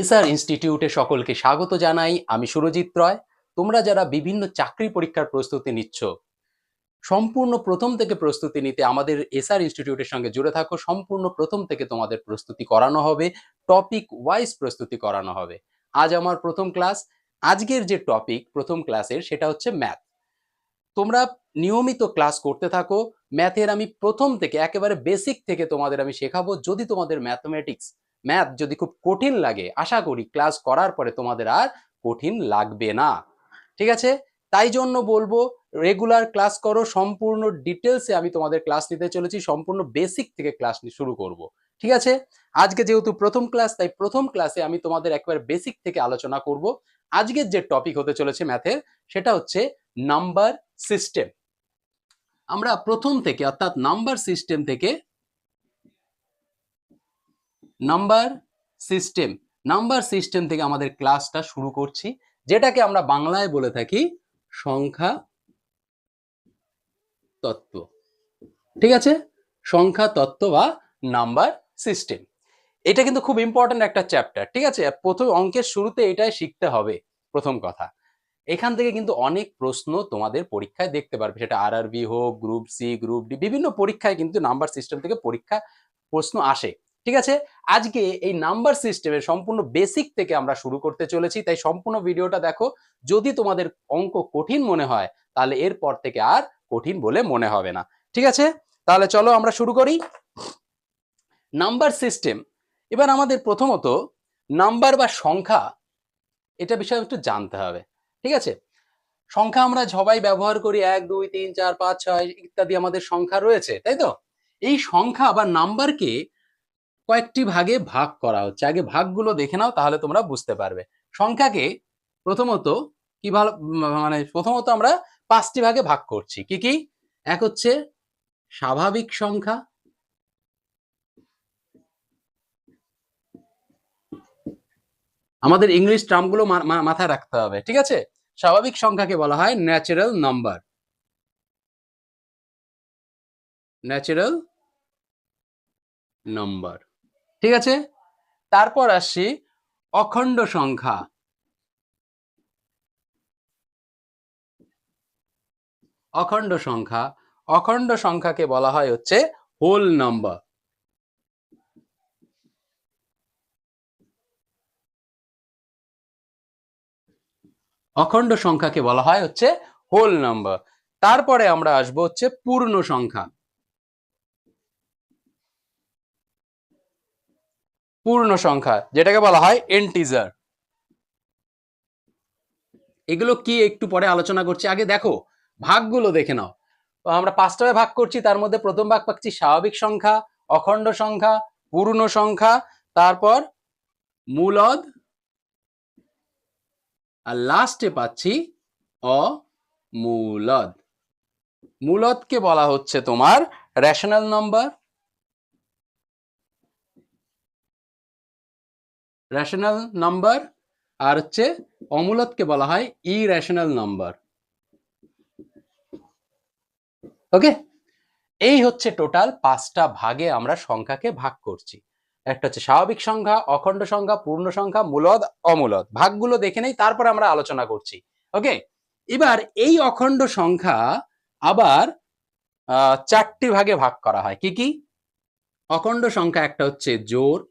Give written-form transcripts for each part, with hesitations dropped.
SR ইনস্টিটিউটে সকলকে স্বাগত জানাই। আমি সুরজিৎ রয়। তোমরা যারা বিভিন্ন চাকরি পরীক্ষার প্রস্তুতি নিচ্ছ, সম্পূর্ণ প্রথম থেকে প্রস্তুতি নিতে আমাদের এসআর ইনস্টিটিউটের সঙ্গে জুড়ে থাকো। সম্পূর্ণ প্রথম থেকে তোমাদের প্রস্তুতি করানো হবে, টপিক ওয়াইজ প্রস্তুতি করানো হবে। আজ আমার প্রথম ক্লাস। আজকের যে টপিক প্রথম ক্লাসের সেটা হচ্ছে ম্যাথ। তোমরা নিয়মিত ক্লাস করতে থাকো। ম্যাথের আমি প্রথম থেকে একেবারে বেসিক থেকে তোমাদের আমি শেখাবো। যদি তোমাদের ম্যাথ যদি খুব কঠিন লাগে, আশা করি ক্লাস করার পরে তোমাদের আর কঠিন লাগবে না। ঠিক আছে? তাই জন্য বলবো রেগুলার ক্লাস করো। সম্পূর্ণ ডিটেলসে আমি তোমাদের ক্লাস নিতে চলেছি, সম্পূর্ণ বেসিক থেকে ক্লাস শুরু করব। ঠিক আছে? আজকে যেহেতু প্রথম ক্লাস, তাই প্রথম ক্লাসে আমি তোমাদের একবার বেসিক থেকে আলোচনা করব। আজকের যে টপিক হতে চলেছে ম্যাথের, সেটা হচ্ছে নাম্বার সিস্টেম। আমরা প্রথম থেকে অর্থাৎ নাম্বার সিস্টেম থেকে আমাদের ক্লাসটা শুরু করছি, যেটাকে আমরা বাংলায় বলে থাকি সংখ্যা তত্ত্ব। ঠিক আছে? সংখ্যা তত্ত্ব বা নাম্বার সিস্টেম। এটা কিন্তু খুব ইম্পর্টেন্ট একটা চ্যাপ্টার। ঠিক আছে? প্রথম অঙ্কের শুরুতে এটাই শিখতে হবে। প্রথম কথা, এখান থেকে কিন্তু অনেক প্রশ্ন তোমাদের পরীক্ষায় দেখতে পারবে, সেটা আরআরবি হোক, গ্রুপ সি, গ্রুপ ডি, বিভিন্ন পরীক্ষায় কিন্তু নাম্বার সিস্টেম থেকে প্রশ্ন আসে। ঠিক আছে? আজকে এই নাম্বার সিস্টেমের সম্পূর্ণ বেসিক থেকে আমরা শুরু করতে চলেছি, তাই সম্পূর্ণ ভিডিওটা দেখো। যদি তোমাদের অঙ্ক কঠিন মনে হয়, তাহলে এরপর থেকে আর কঠিন বলে মনে হবে না। ঠিক আছে? তাহলে চলো আমরা শুরু করি। Number system. এবার আমাদের প্রথমত নাম্বার বা সংখ্যা, এটা বিষয়ে একটু জানতে হবে। ঠিক আছে? সংখ্যা আমরা সবাই ব্যবহার করি, 1 2 3 4 5 6 ইত্যাদি আমাদের সংখ্যা রয়েছে, তাই তো? এই সংখ্যা বা নাম্বারকে কয়েকটি ভাগে ভাগ করা হচ্ছে। আগে ভাগগুলো দেখে নাও, তাহলে তোমরা বুঝতে পারবে। সংখ্যাকে প্রথমত প্রথমত আমরা 5টি ভাগে ভাগ করছি। কি কি? এক হচ্ছে স্বাভাবিক সংখ্যা, আমাদের ইংলিশ টার্মগুলো মাথায় রাখতে হবে। ঠিক আছে? স্বাভাবিক সংখ্যাকে বলা হয় ন্যাচারাল নাম্বার। Natural number. ঠিক আছে? তারপর আসছি অখণ্ড সংখ্যা। অখণ্ড সংখ্যা, অখণ্ড সংখ্যাকে বলা হয় হচ্ছে হোল নাম্বার। অখণ্ড সংখ্যাকে বলা হয় হচ্ছে হোল নাম্বার। তারপরে আমরা আসবো হচ্ছে পূর্ণ সংখ্যা। পূর্ণ সংখ্যা যেটাকে বলা হয় ইন্টিজার। এগুলো কি একটু পরে আলোচনা করছি, আগে দেখো ভাগগুলো দেখে নাও। আমরা 5টা ভাগ করছি, তার মধ্যে প্রথম ভাগ পাচ্ছি স্বাভাবিক সংখ্যা, অখণ্ড সংখ্যা, পূর্ণ সংখ্যা, তারপর মূলদ, আর লাস্টে পাচ্ছি অমূলদ। মূলদকে বলা হচ্ছে তোমার রেশনাল নাম্বার। Rational number. আর হচ্ছে অমূলদকে বলা হয় ইরেশনাল নাম্বার। ওকে? এই হচ্ছে টোটাল 5টা ভাগে আমরা সংখ্যাকে ভাগ করছি। একটা হচ্ছে স্বাভাবিক সংখ্যা, অখণ্ড সংখ্যা, পূর্ণ সংখ্যা, মূলদ, অমূলদ। ভাগগুলো দেখে নেই, তারপর আমরা আলোচনা করছি। ওকে? এবার এই অখণ্ড সংখ্যা আবার 4টি ভাগে ভাগ করা হয়। কি কি? অখণ্ড সংখ্যা একটা হচ্ছে জোড়।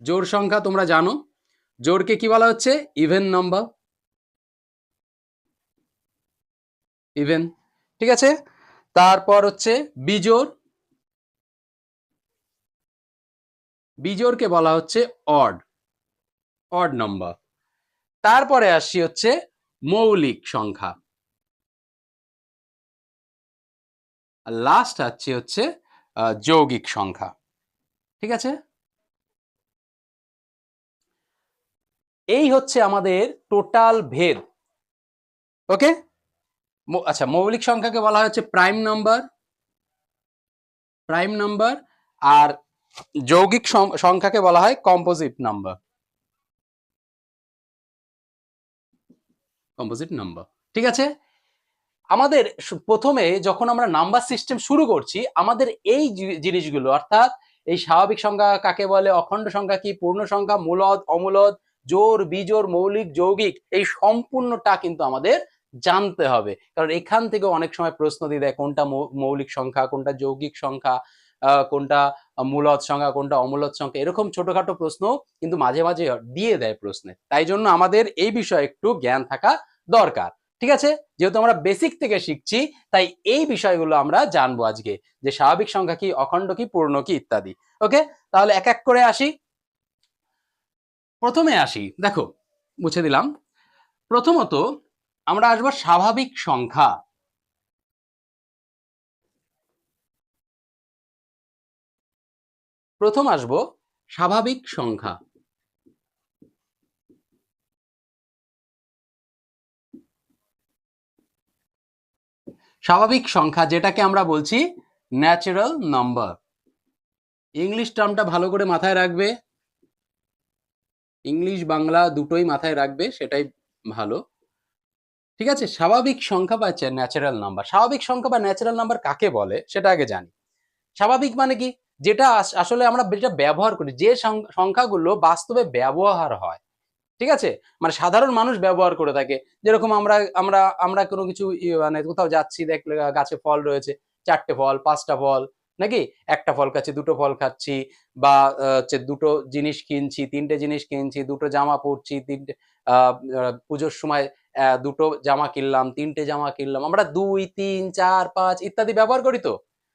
জোড় সংখ্যা তোমরা জানো, জোড়কে কি বলা হচ্ছে? Even number. ইভেন। ঠিক আছে? তারপর হচ্ছে বিজোড়। বিজোড়কে বলা হচ্ছে অড, অড নাম্বার। তারপরে আসছি হচ্ছে মৌলিক সংখ্যা। আর লাস্ট আসছে হচ্ছে যৌগিক সংখ্যা। ঠিক আছে? এই হচ্ছে আমাদের টোটাল ভেদ। ওকে? আচ্ছা, মৌলিক সংখ্যাকে বলা হচ্ছে প্রাইম নাম্বার, প্রাইম নাম্বার। আর যৌগিক সংখ্যাকে বলা হয় কম্পোজিট নাম্বার, কম্পোজিট নাম্বার। ঠিক আছে? আমাদের প্রথমে যখন আমরা নাম্বার সিস্টেম শুরু করছি, আমাদের এই জিনিসগুলো অর্থাৎ এই স্বাভাবিক সংখ্যা কাকে বলে, অখণ্ড সংখ্যা কি, পূর্ণ সংখ্যা, মূলদ, অমূলদ, জোড়, বিজোড়, মৌলিক, যৌগিক, এই সম্পূর্ণটা কিন্তু আমাদের জানতে হবে। কারণ এখান থেকে অনেক সময় প্রশ্ন দিয়ে দেয় কোনটা মৌলিক সংখ্যা, কোনটা যৌগিক সংখ্যা, কোনটা মূলদ সংখ্যা, কোনটা অমূলদ সংখ্যা, এরকম ছোটখাটো প্রশ্ন কিন্তু মাঝে মাঝে দিয়ে দেয় প্রশ্নে। তাই জন্য আমাদের এই বিষয়ে একটু জ্ঞান থাকা দরকার। ঠিক আছে, যেহেতু আমরা বেসিক থেকে শিখছি তাই এই বিষয়গুলো আমরা জানবো আজকে, যে স্বাভাবিক সংখ্যা কি, অখণ্ড কি, পূর্ণ কি ইত্যাদি। ওকে, তাহলে এক এক করে আসি। প্রথমে আসি, দেখো মুছে দিলাম। প্রথমত আমরা আসবো স্বাভাবিক সংখ্যা। প্রথম আসবো স্বাভাবিক সংখ্যা। স্বাভাবিক সংখ্যা যেটাকে আমরা বলছি ন্যাচারাল নাম্বার। ইংলিশ টার্মটা ভালো করে মাথায় রাখবে, ইংলিশ বাংলা দুটোই মাথায় রাখবে, সেটাই ভালো। ঠিক আছে, স্বাভাবিক সংখ্যা বা ন্যাচারাল নাম্বার। স্বাভাবিক সংখ্যা বা ন্যাচারাল নাম্বার কাকে বলে সেটা আগে জানি। স্বাভাবিক মানে কি, যেটা আসলে আমরা যেটা ব্যবহার করি, যে সংখ্যাগুলো বাস্তবে ব্যবহার হয়। ঠিক আছে, মানে সাধারণ মানুষ ব্যবহার করে থাকে। যেরকম আমরা আমরা আমরা কোনো কিছু মানে কোথাও যাচ্ছি, দেখলে গাছে ফল রয়েছে, 4টে ফল, 5টা ফল, নাকি একটা ফল খাচ্ছি, দুটো ফল খাচ্ছি, বা হচ্ছে দুটো জিনিস কিনছি, 3টে জিনিস কিনছি, দুটো জামা পরছি, 3টে পুজোর সময় দুটো জামা কিনলাম, 3টে জামা কিনলাম, আমরা 2, 3, 4, 5 ইত্যাদি ব্যবহার করি। তো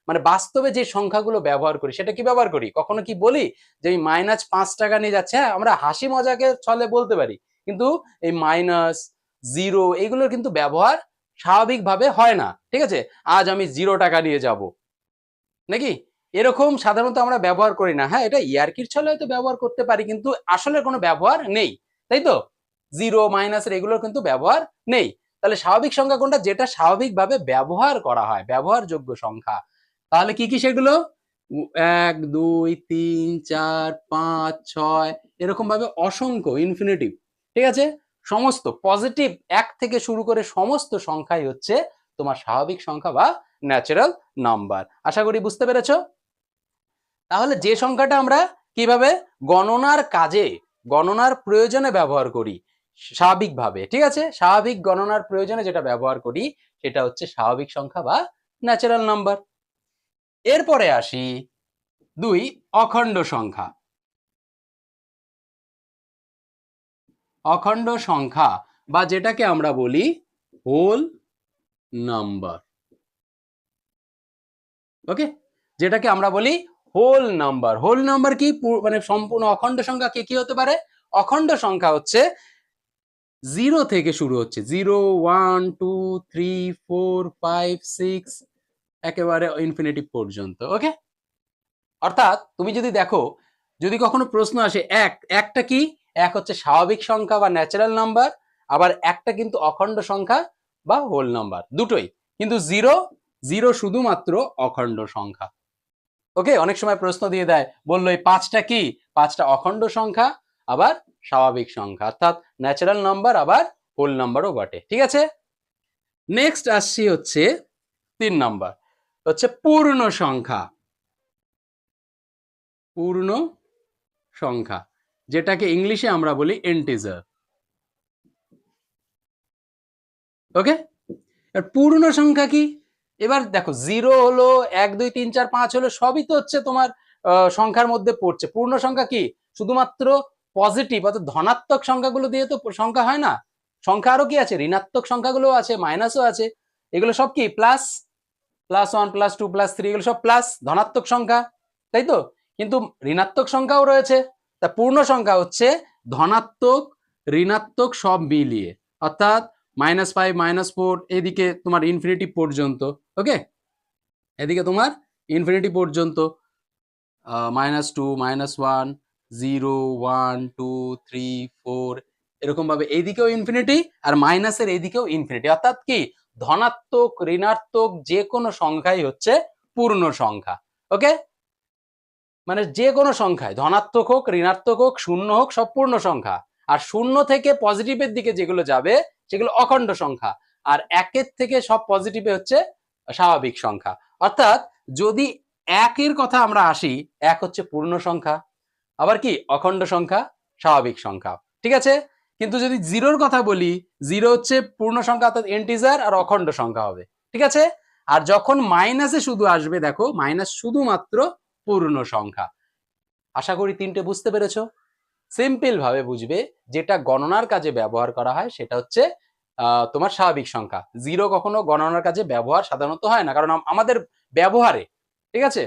মানে বাস্তবে যে সংখ্যাগুলো ব্যবহার করি সেটা কি ব্যবহার করি, কখনো কি বলি যে এই -5 টাকা নিয়ে যাচ্ছে? হ্যাঁ, আমরা হাসি মজাকে ছলে বলতে পারি, কিন্তু এই মাইনাস, জিরো এগুলোর কিন্তু ব্যবহার স্বাভাবিকভাবে হয় না। ঠিক আছে, আজ আমি 0 টাকা নিয়ে যাব, নাকি এরকম সাধারণত আমরা ব্যবহার করি না। হ্যাঁ, এটা ইয়ার্কির ছলে হয়তো ব্যবহার করতে পারি, কিন্তু আসলে কোনো ব্যবহার নেই, তাই তো? জিরো, মাইনাসের এগুলোর কিন্তু ব্যবহার নেই। তাহলে স্বাভাবিক সংখ্যা কোনটা, যেটা স্বাভাবিকভাবে ব্যবহার করা হয়, ব্যবহারযোগ্য সংখ্যা। তাহলে কি কি সেগুলো? 1, 2, 3, 4, 5, 6 এরকম ভাবে অসংখ্য, ইনফিনিটিভ। ঠিক আছে, সমস্ত পজিটিভ 1 থেকে শুরু করে সমস্ত সংখ্যাই হচ্ছে তোমার স্বাভাবিক সংখ্যা বা ন্যাচারাল নাম্বার। আশা করি বুঝতে পেরেছো। তাহলে যে সংখ্যাটা আমরা কিভাবে গণনার কাজে, গণনার প্রয়োজনে ব্যবহার করি স্বাভাবিকভাবে, ঠিক আছে, স্বাভাবিক গণনার প্রয়োজনে যেটা ব্যবহার করি সেটা হচ্ছে স্বাভাবিক সংখ্যা বা ন্যাচারাল নাম্বার। এরপরে আসি 2, অখণ্ড সংখ্যা। অখণ্ড সংখ্যা বা যেটাকে আমরা বলি হোল নাম্বার। ওকে, যেটাকে আমরা বলি হোল নাম্বার। হোল নাম্বার কি, মানে সম্পূর্ণ অখণ্ড সংখ্যা কি কি হতে পারে? অখণ্ড সংখ্যা হচ্ছে 0 থেকে শুরু হচ্ছে, 0, 1, 2, 3, 4, 5, 6 একেবারে ইনফিনিটিভ পর্যন্ত। ওকে, অর্থাৎ তুমি যদি দেখো, যদি কখনো প্রশ্ন আসে একটা কি, এক হচ্ছে স্বাভাবিক সংখ্যা বা ন্যাচারাল নাম্বার, আবার একটা কিন্তু অখণ্ড সংখ্যা বা হোল নাম্বার, দুটোই। কিন্তু 0 শুধুমাত্র অখণ্ড সংখ্যা। ওকে, অনেক সময় প্রশ্ন দিয়ে দেয়, বললো এই 5টা কি, 5টা অখণ্ড সংখ্যা আবার স্বাভাবিক সংখ্যা, অর্থাৎ ন্যাচারাল নাম্বার আবার হোল নাম্বারও বটে। ঠিক আছে, নেক্সট আসছি হচ্ছে 3 নাম্বার, হচ্ছে পূর্ণ সংখ্যা। পূর্ণ সংখ্যা যেটাকে ইংলিশে আমরা বলি ইন্টিজার। ওকে, পূর্ণ সংখ্যা কি? এবার দেখো, 0 হলো, 1, 2, 3, 4, 5 হলো, সবই তো হচ্ছে তোমার সংখ্যার মধ্যে পড়ছে। পূর্ণ সংখ্যা কি, শুধুমাত্র পজিটিভ অর্থাৎ ধনাত্মক সংখ্যাগুলো দিয়ে তো সংখ্যা হয় না। সংখ্যা আরো কি আছে, ঋণাত্মক সংখ্যাগুলো আছে, মাইনাসও আছে, এগুলো সব কি প্লাস, +1, +2, +3 এগুলো সব প্লাস, ধনাত্মক সংখ্যা, তাই তো? কিন্তু ঋণাত্মক সংখ্যাও রয়েছে। তা পূর্ণ সংখ্যা হচ্ছে ধনাত্মক, ঋণাত্মক সব মিলিয়ে, অর্থাৎ -5, -4 এদিকে তোমার ইনফিনিটি পর্যন্ত। ওকে, এদিকে তোমার ইনফিনিটি পর্যন্ত, -2, -1, 0, 1, 2, 3, 4 এরকম ভাবে এইদিকেও ইনফিনিটি আর মাইনাসের এইদিকেও ইনফিনিটি, অর্থাৎ কি ধনাত্মক, ঋণাত্মক যে কোনো সংখ্যাই হচ্ছে পূর্ণ সংখ্যা। ওকে, মানে যে কোনো সংখ্যায়, ধনাত্মক হোক, ঋণাত্মক হোক, শূন্য হোক, সব পূর্ণ সংখ্যা। আর শূন্য থেকে পজিটিভের দিকে যেগুলো যাবে সেগুলো অখণ্ড সংখ্যা, আর 1-এর থেকে সব পজিটিভে হচ্ছে স্বাভাবিক সংখ্যা। অর্থাৎ যদি একের কথা আমরা আসি, এক হচ্ছে পূর্ণ সংখ্যা, আবার কি অখণ্ড সংখ্যা, স্বাভাবিক সংখ্যা, ঠিক আছে। কিন্তু যদি জিরোর কথা বলি, জিরো হচ্ছে পূর্ণ সংখ্যা অর্থাৎ ইন্টিজার আর অখণ্ড সংখ্যা হবে, ঠিক আছে। আর যখন মাইনাসে শুধু আসবে, দেখো মাইনাস শুধুমাত্র পূর্ণ সংখ্যা। আশা করি তিনটে বুঝতে পেরেছো। সিম্পল ভাবে বুঝবে, যেটা গণনার কাজে ব্যবহার করা হয় সেটা হচ্ছে তোমার স্বাভাবিক সংখ্যা। জিরো কখনো গণনার কাজে ব্যবহার সাধারণত হয় না, কারণ আমাদের ব্যবহারে, ঠিক আছে,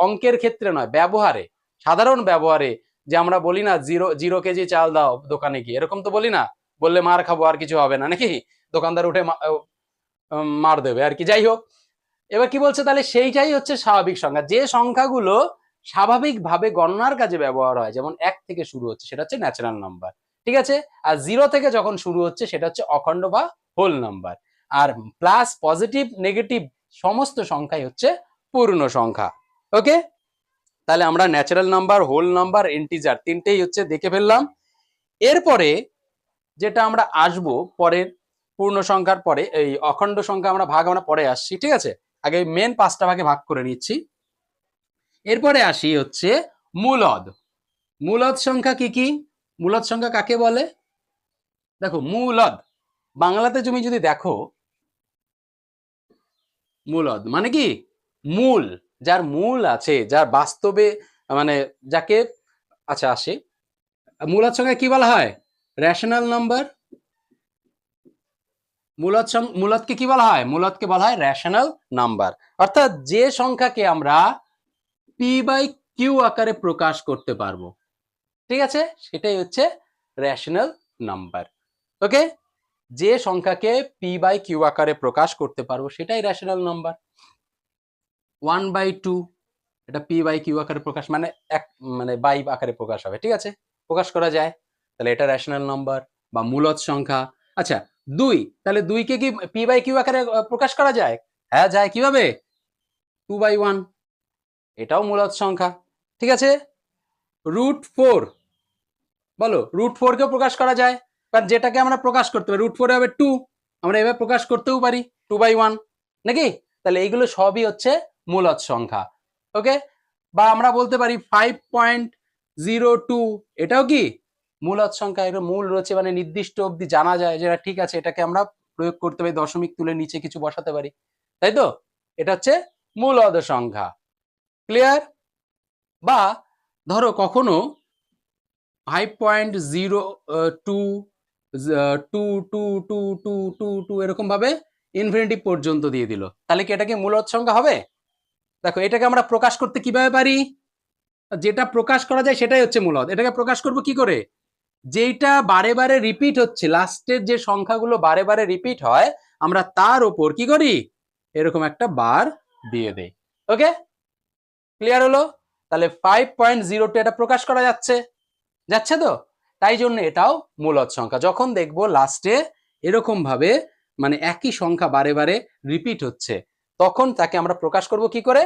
অঙ্কের ক্ষেত্রে নয়, ব্যবহারে, সাধারণ ব্যবহারে, যে আমরা বলি না 0 কেজি চাল দাও দোকানে গিয়ে, এরকম তো বলি না, বললে মার খাবো আর কিছু হবে না নাকি, দোকানদার উঠে মার দেবে আর কি। যাই হোক, এবার কি বলছে, তাহলে সেইটাই হচ্ছে স্বাভাবিক সংখ্যা। যে সংখ্যাগুলো স্বাভাবিকভাবে গণনার কাজে ব্যবহার হয়, যেমন 1 থেকে শুরু হচ্ছে, সেটা হচ্ছে ন্যাচারাল নাম্বার, ঠিক আছে। আর 0 থেকে যখন শুরু হচ্ছে সেটা হচ্ছে অখণ্ড বা হোল নাম্বার। আর প্লাস, পজিটিভ, নেগেটিভ সমস্ত সংখ্যাই হচ্ছে পূর্ণ সংখ্যা। ওকে, তাহলে আমরা natural number, whole number, integer তিনটেই হচ্ছে দেখে ফেললাম। এরপরে যেটা আমরা আসবো পরের, পূর্ণ সংখ্যার পরে এই অখণ্ড সংখ্যা আমরা পরে আসছি, ঠিক আছে। আগে মেন 5টা ভাগে ভাগ করে নিচ্ছি। এরপরে আসি হচ্ছে মূলদ। মূলদ সংখ্যা কি কি? মূলদ সংখ্যা কাকে বলে? দেখো, মূলদ বাংলাতে তুমি যদি দেখো, মূলদ মানে কি? মূল, যার মূল আছে, যার বাস্তবে মানে যাকে, আচ্ছা আসি, মূলদ সংখ্যা কি বলা হয়? Rational number. মূলদকে কি বলা হয়? মূলদকে বলা হয় রেশনাল নাম্বার। অর্থাৎ যে সংখ্যাকে আমরা p/q আকারে প্রকাশ করতে পারবো, ঠিক আছে, সেটাই হচ্ছে রেশনাল নাম্বার। ওকে, যে সংখ্যাকে p/q আকারে প্রকাশ করতে পারবো সেটাই রেশনাল নাম্বার। 1/2 এটা p/q আকারে প্রকাশ, মানে এক, মানে বাই আকারে প্রকাশ হবে, ঠিক আছে, প্রকাশ করা যায়, তাহলে এটা রেশনাল নাম্বার বা মূলদ সংখ্যা। আচ্ছা, 2, তাহলে 2 কে কি p/q আকারে প্রকাশ করা যায়? হ্যাঁ যায়, কিভাবে? 2/1, এটাও মূলদ সংখ্যা, ঠিক আছে। √4, বলো, √4 কেও প্রকাশ করা যায়, কারণ যেটাকে আমরা প্রকাশ করতে পারি, √4 হবে 2, আমরা এভাবে প্রকাশ করতেও পারি 2/1, নাকি? তাহলে এইগুলো সবই হচ্ছে মূলদ সংখ্যা। ওকে, বা আমরা বলতে পারি 5.02, এটাও কি মূলদ সংখ্যা। এর মূল রয়েছে, মানে নির্দিষ্ট অবধি জানা যায় যেটা, ঠিক আছে, এটাকে আমরা প্রয়োগ করতে পারি, দশমিক তুলে নিচে কিছু বসাতে পারি, তাই তো? এটা হচ্ছে মূলদ সংখ্যা। ক্লিয়ার? বা ধরো কখনো 5.02 এরকম ভাবে ইনফিনিটি পর্যন্ত দিয়ে দিল, তাহলে কি এটা কি মূলদ সংখ্যা হবে? দেখো, এটাকে আমরা প্রকাশ করতে কিভাবে পারি? যেটা প্রকাশ করা যায় সেটাই হচ্ছে মূলদ। এটাকে প্রকাশ করব কি করে? যেটা বারে বারে রিপিট হচ্ছে, লাস্টের যে সংখ্যাগুলো বারে বারে রিপিট হয়, আমরা তার উপর কি করি? এরকম একটা বার দিয়ে দেই। ওকে, ক্লিয়ার হলো? তাহলে 5.02 এটা প্রকাশ করা যাচ্ছে, যাচ্ছে তো, তাই জন্য এটাও মূলদ সংখ্যা। যখন দেখবো লাস্টে এরকম ভাবে মানে একই সংখ্যা বারে বারে রিপিট হচ্ছে, তখন তাকে আমরা প্রকাশ করব কি করে?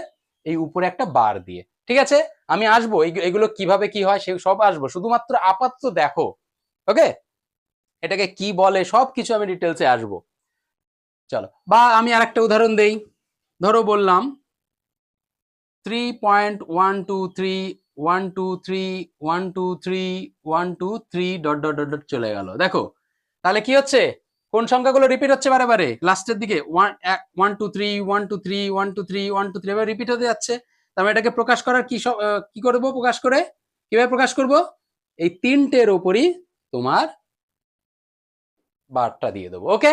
এই উপরে একটা বার দিয়ে, ঠিক আছে। আমি আসবো এগুলো কিভাবে কি হয় সে সব আসবো, শুধুমাত্র আপাতত দেখো। ওকে, এটাকে কি বলে সব কিছু আমি ডিটেলসে আসবো। চলো, বা আমি আরেকটা উদাহরণ দেই। ধরো বললাম 3.123 চলে গেল। দেখো, তাহলে কি হচ্ছে? কোন সংখ্যাগুলো রিপিট হচ্ছে বারে বারে? লাস্টের দিকে 1 2 3 এবার রিপিট হতে যাচ্ছে। তাহলে এটাকে প্রকাশ করার কি করব? প্রকাশ করে কিভাবে প্রকাশ করব? এই তিনটের উপরই তোমার বারটা দিয়ে দেবো। ওকে,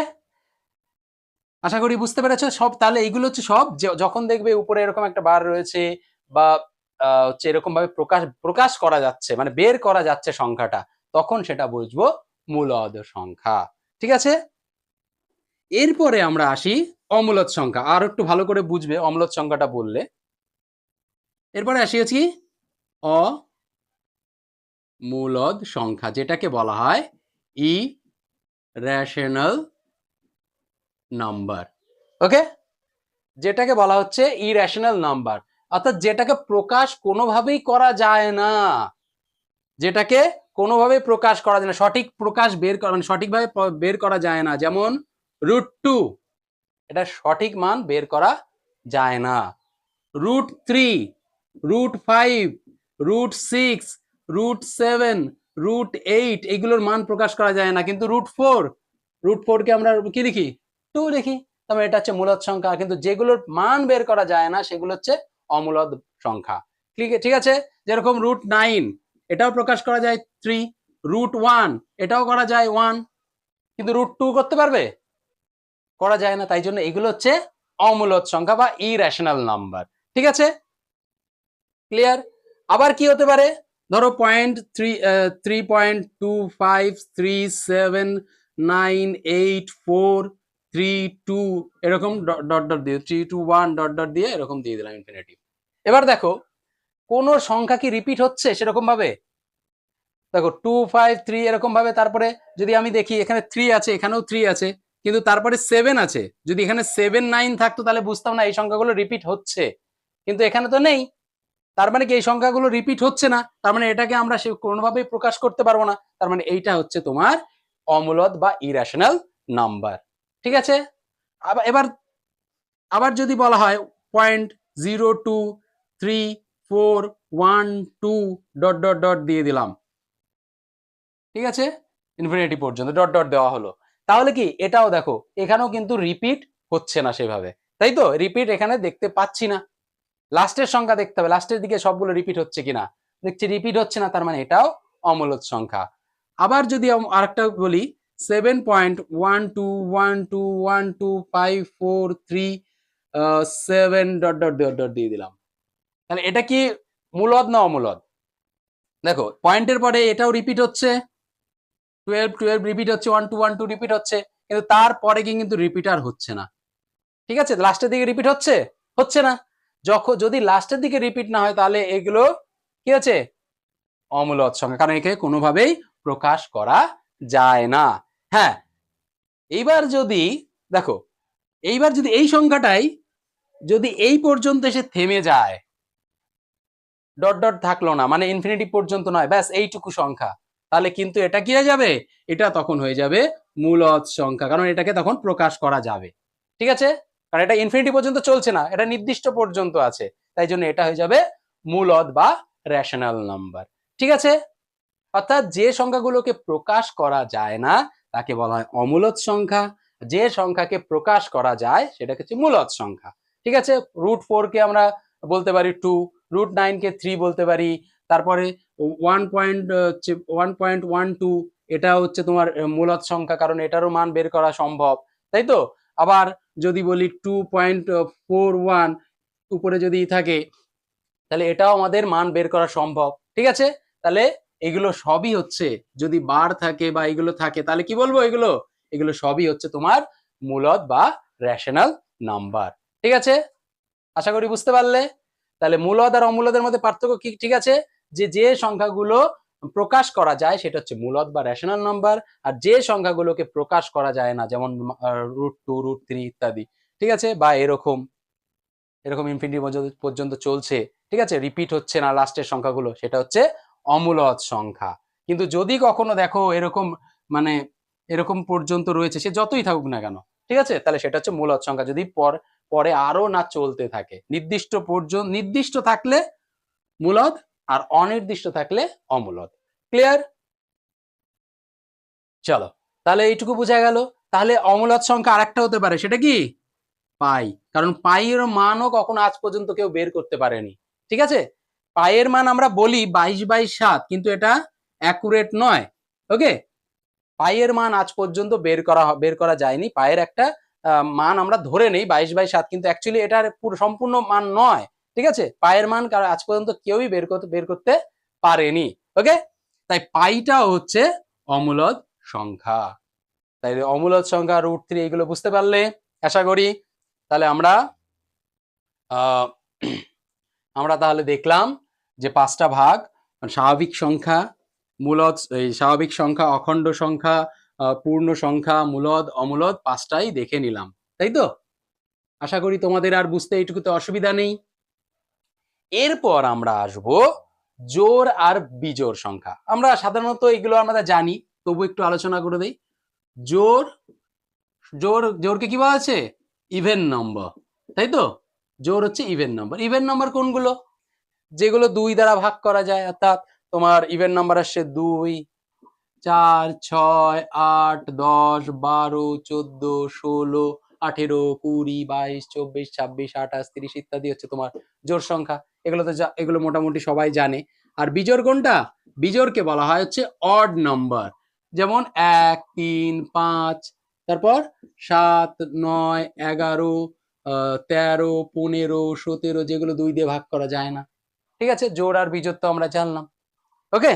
আশা করি বুঝতে পেরেছো সব। তাহলে এইগুলো হচ্ছে সব, যখন দেখবে উপরে এরকম একটা বার রয়েছে বা হচ্ছে এরকম ভাবে প্রকাশ করা যাচ্ছে, মানে বের করা যাচ্ছে সংখ্যাটা, তখন সেটা বুঝবো মূলদ সংখ্যা, ঠিক আছে। এরপরে আমরা আসি অমূলদ সংখ্যা। আর একটু ভালো করে বুঝবে অমূলদ সংখ্যাটা বললে। এরপরে আসি হচ্ছে অমূলদ সংখ্যা, যেটাকে বলা হয় ইরেশনাল নাম্বার। ওকে, যেটাকে বলা হচ্ছে ইরেশনাল নাম্বার, অর্থাৎ যেটাকে প্রকাশ কোনোভাবেই করা যায় না, যেটাকে কোনোভাবেই প্রকাশ করা যায় না, সঠিক প্রকাশ বের করা, মানে সঠিকভাবে বের করা যায় না। যেমন √2, এটা সঠিক মান বের করা যায় না। √3, √5, √6, √7, √8 এগুলোর মান প্রকাশ করা যায় না, কিন্তু √4 কে আমরা কি লিখি? 2 লিখি। তবে এটা হচ্ছে মূলদ সংখ্যা, কিন্তু যেগুলোর মান বের করা যায় না সেগুলো হচ্ছে অমূলদ সংখ্যা। ঠিক আছে? যেরকম √9 এটাও প্রকাশ করা যায় 3, √1 এটাও করা যায় 1, কিন্তু √2 করতে পারবে? করা যায় না। তাই জন্য এগুলো হচ্ছে অমূলদ সংখ্যা বা ইরেশনাল নাম্বার। ঠিক আছে? ক্লিয়ার? আবার কি হতে পারে? ধরো 0.325379843 2 এরকম ডট ডট দিয়ে 321 ডট ডট দিয়ে এরকম দিয়ে দিলাম ইনফিনিটি। এবার দেখো কোন সংখ্যা কি রিপিট হচ্ছে সেরকম ভাবে? দেখো 253 এরকম ভাবে, তারপরে যদি আমি দেখি এখানে 3 আছে, এখানেও 3 আছে, কিন্তু তারপরে 7 আছে। যদি এখানে 7 9 থাকতো তাহলে বুঝতাম না এই সংখ্যাগুলো রিপিট হচ্ছে, কিন্তু এখানে তো নেই। তার মানে কি এই সংখ্যাগুলো রিপিট হচ্ছে না, তার মানে এটাকে আমরা কোনোভাবেই প্রকাশ করতে পারবো না। তার মানে এইটা হচ্ছে তোমার অমূলদ বা ইরেশনাল নাম্বার। ঠিক আছে? এবার আবার যদি বলা হয় 0.02341 2 ডট ডট ডট দিয়ে দিলাম, ঠিক আছে, ইনফিনিটি পর্যন্ত ডট ডট দেওয়া হলো, তাহলে কি এটাও দেখো এখানেও কিন্তু রিপিট হচ্ছে না সেভাবে, তাই তো? রিপিট এখানে দেখতে পাচ্ছি না। লাস্টের সংখ্যা দেখতে হবে, লাস্টের দিকে সবগুলো রিপিট হচ্ছে কিনা, দেখছি রিপিট হচ্ছে না, তার মানে এটাও অমূলদ সংখ্যা। আবার যদি আরেকটা বলি 7.121212543 ডট ডট ডট ডট দিয়ে দিলাম, তাহলে এটা কি মূলদ না অমূলদ? দেখো পয়েন্টের পরে এটাও রিপিট হচ্ছে, 12 রিপিট হচ্ছে, 12 রিপিট হচ্ছে, কিন্তু তারপরে কিন্তু রিপিট আর হচ্ছে না। ঠিক আছে? লাস্টের দিকে রিপিট হচ্ছে না। যদি লাস্টের দিকে রিপিট না হয় তাহলে এগুলো কি আছে? অমূলদ সংখ্যা, কারণ একে কোনোভাবেই প্রকাশ করা যায় না। হ্যাঁ, এইবার যদি দেখো, এইবার যদি এই সংখ্যাটাই যদি এই পর্যন্ত এসে থেমে যায়, ডট ডট থাকলো না, মানে ইনফিনিটি পর্যন্ত নয়, ব্যাস এইটুকু সংখ্যা, তাহলে কিন্তু এটা কি হয়ে যাবে? এটা তখন হয়ে যাবে মূলদ সংখ্যা, কারণ এটাকে তখন প্রকাশ করা যাবে। ঠিক আছে? কারণ এটা ইনফিনিটি পর্যন্ত চলছে না, এটা নির্দিষ্ট পর্যন্ত আছে, তাই জন্য এটা হয়ে যাবে মূলদ বা রেশনাল নাম্বার। ঠিক আছে? অর্থাৎ যে সংখ্যাগুলোকে প্রকাশ করা যায় না তাকে বলা হয় অমূলদ সংখ্যা, যে সংখ্যাকে প্রকাশ করা যায় সেটাকে হচ্ছে মূলদ সংখ্যা। ঠিক আছে? √4 কে আমরা বলতে পারি 2, √9 কে 3 বলতে পারি, তারপরে 1.12 এটা হচ্ছে তোমার মূলদ সংখ্যা, কারণ এটারও মান বের করা সম্ভব, তাই তো? আবার যদি বলি 2.41 উপরে যদি থাকে তাহলে এটাও আমাদের মান বের করা সম্ভব। ঠিক আছে? তাহলে এগুলো সবই হচ্ছে, যদি বার থাকে বা এগুলো থাকে তাহলে কি বলবো? এগুলো সবই হচ্ছে তোমার মূলদ বা রেশনাল নাম্বার। ঠিক আছে? আশা করি বুঝতে পারলে। তাহলে মূলদ আর অমূলদের মধ্যে পার্থক্য কি? ঠিক আছে, যে সংখ্যাগুলো প্রকাশ করা যায় সেটা হচ্ছে মূলদ বা রেশনাল নাম্বার, আর যে সংখ্যাগুলোকে প্রকাশ করা যায় না, যেমন √2, √3 ইত্যাদি, ঠিক আছে, বা এরকম ইনফিনিটি পর্যন্ত চলছে, ঠিক আছে, রিপিট হচ্ছে না লাস্টের সংখ্যাগুলো, সেটা হচ্ছে অমূলদ সংখ্যা। কিন্তু যদি কখনো দেখো এরকম মানে এরকম পর্যন্ত রয়েছে, সে যতই থাকুক না কেন, ঠিক আছে, তাহলে সেটা হচ্ছে মূলদ সংখ্যা। যদি পরে আরো না চলতে থাকে, নির্দিষ্ট থাকলে মূলদ আর অনির্দিষ্ট থাকলে অমূলদ। ক্লিয়ার? চলো, তাহলে এইটুকু বোঝা গেল। তাহলে অমূলদ সংখ্যা আরেকটা হতে পারে, সেটা কি? পাই, কারণ পাই এর মানও কখনো আজ পর্যন্ত কেউ বের করতে পারেনি। ঠিক আছে? পাইয়ের মান আমরা বলি 22/7, কিন্তু এটা অ্যাকুরেট নয়। ওকে, পাইয়ের মান আজ পর্যন্ত বের করা যায়নি। পাইয়ের একটা মান আমরা ধরে নেই 22/7, কিন্তু অ্যাকচুয়ালি এটার সম্পূর্ণ মান নয়। ঠিক আছে? পাইয়ের মান আজ পর্যন্ত কেউই বের করতে পারেনি। ওকে, তাই পাইটাও হচ্ছে অমূলদ সংখ্যা। তাই অমূলদ সংখ্যা, √3 এইগুলো বুঝতে পারলে আশা করি। তাহলে আমরা তাহলে দেখলাম যে 5টা ভাগ: স্বাভাবিক সংখ্যা, মূলদ, স্বাভাবিক সংখ্যা, অখণ্ড সংখ্যা, পূর্ণ সংখ্যা, মূলদ, অমূলদ, 5টাই দেখে নিলাম, তাই তো? আশা করি তোমাদের আর বুঝতে এইটুকুতে অসুবিধা নেই। এরপর আমরা আসব জোড় আর বিজোড় সংখ্যা। আমরা সাধারণত এগুলো আমরা জানি, তবু একটু আলোচনা করে দেই। জোড়কে কি বলা আছে? ইভেন নম্বর, তাই তো? জোড় হচ্ছে ইভেন নাম্বার। ইভেন নাম্বার কোনগুলো? যেগুলো 2 দ্বারা ভাগ করা যায়, অর্থাৎ তোমার ইভেন নাম্বার আসছে 2, 4, 6, 8, 10, 12, 14, 16, 18, 20, 22, 24, 26, 28, 30 ইত্যাদি হচ্ছে তোমার জোড় সংখ্যা। এগুলো তো এগুলো মোটামুটি সবাই জানে। আর বিজোড় কোনটা? বিজোড়কে বলা হয় হচ্ছে অড নাম্বার। যেমন 1, 3, 5, তারপর 7, 9, 11, 13, 15, 17, যেগুলো 2 দিয়ে ভাগ করা যায় না। ঠিক আছে, জোড় আর বিজোড় তো আমরা জানলাম। ওকে,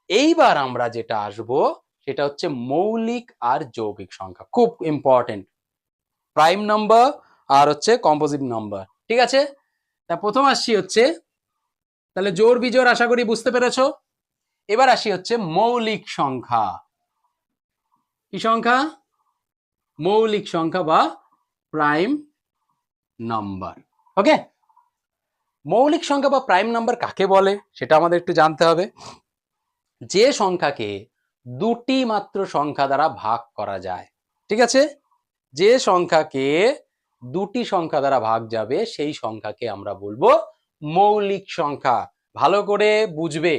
এইবার আমরা যেটা আসবো সেটা হচ্ছে মৌলিক আর যৌগিক সংখ্যা, খুব ইম্পর্টেন্ট। প্রাইম নাম্বার আর হচ্ছে কম্পোজিট নাম্বার। ঠিক আছে, তা প্রথম আসছি হচ্ছে, তাহলে জোড় বিজোড় আশা করি বুঝতে পেরেছো। এবার আসি হচ্ছে মৌলিক সংখ্যা। কি সংখ্যা? মৌলিক সংখ্যা বা প্রাইম নাম্বার। ওকে, মৌলিক সংখ্যা বা প্রাইম নাম্বার কাকে বলে সেটা আমাদের একটু জানতে হবে। যে সংখ্যাকে দুটি মাত্র সংখ্যা দ্বারা ভাগ করা যায়। ঠিক আছে, যে সংখ্যাকে দুটি সংখ্যা দ্বারা ভাগ যাবে সেই সংখ্যাকে আমরা বলবো মৌলিক সংখ্যা। ভালো করে বুঝবে,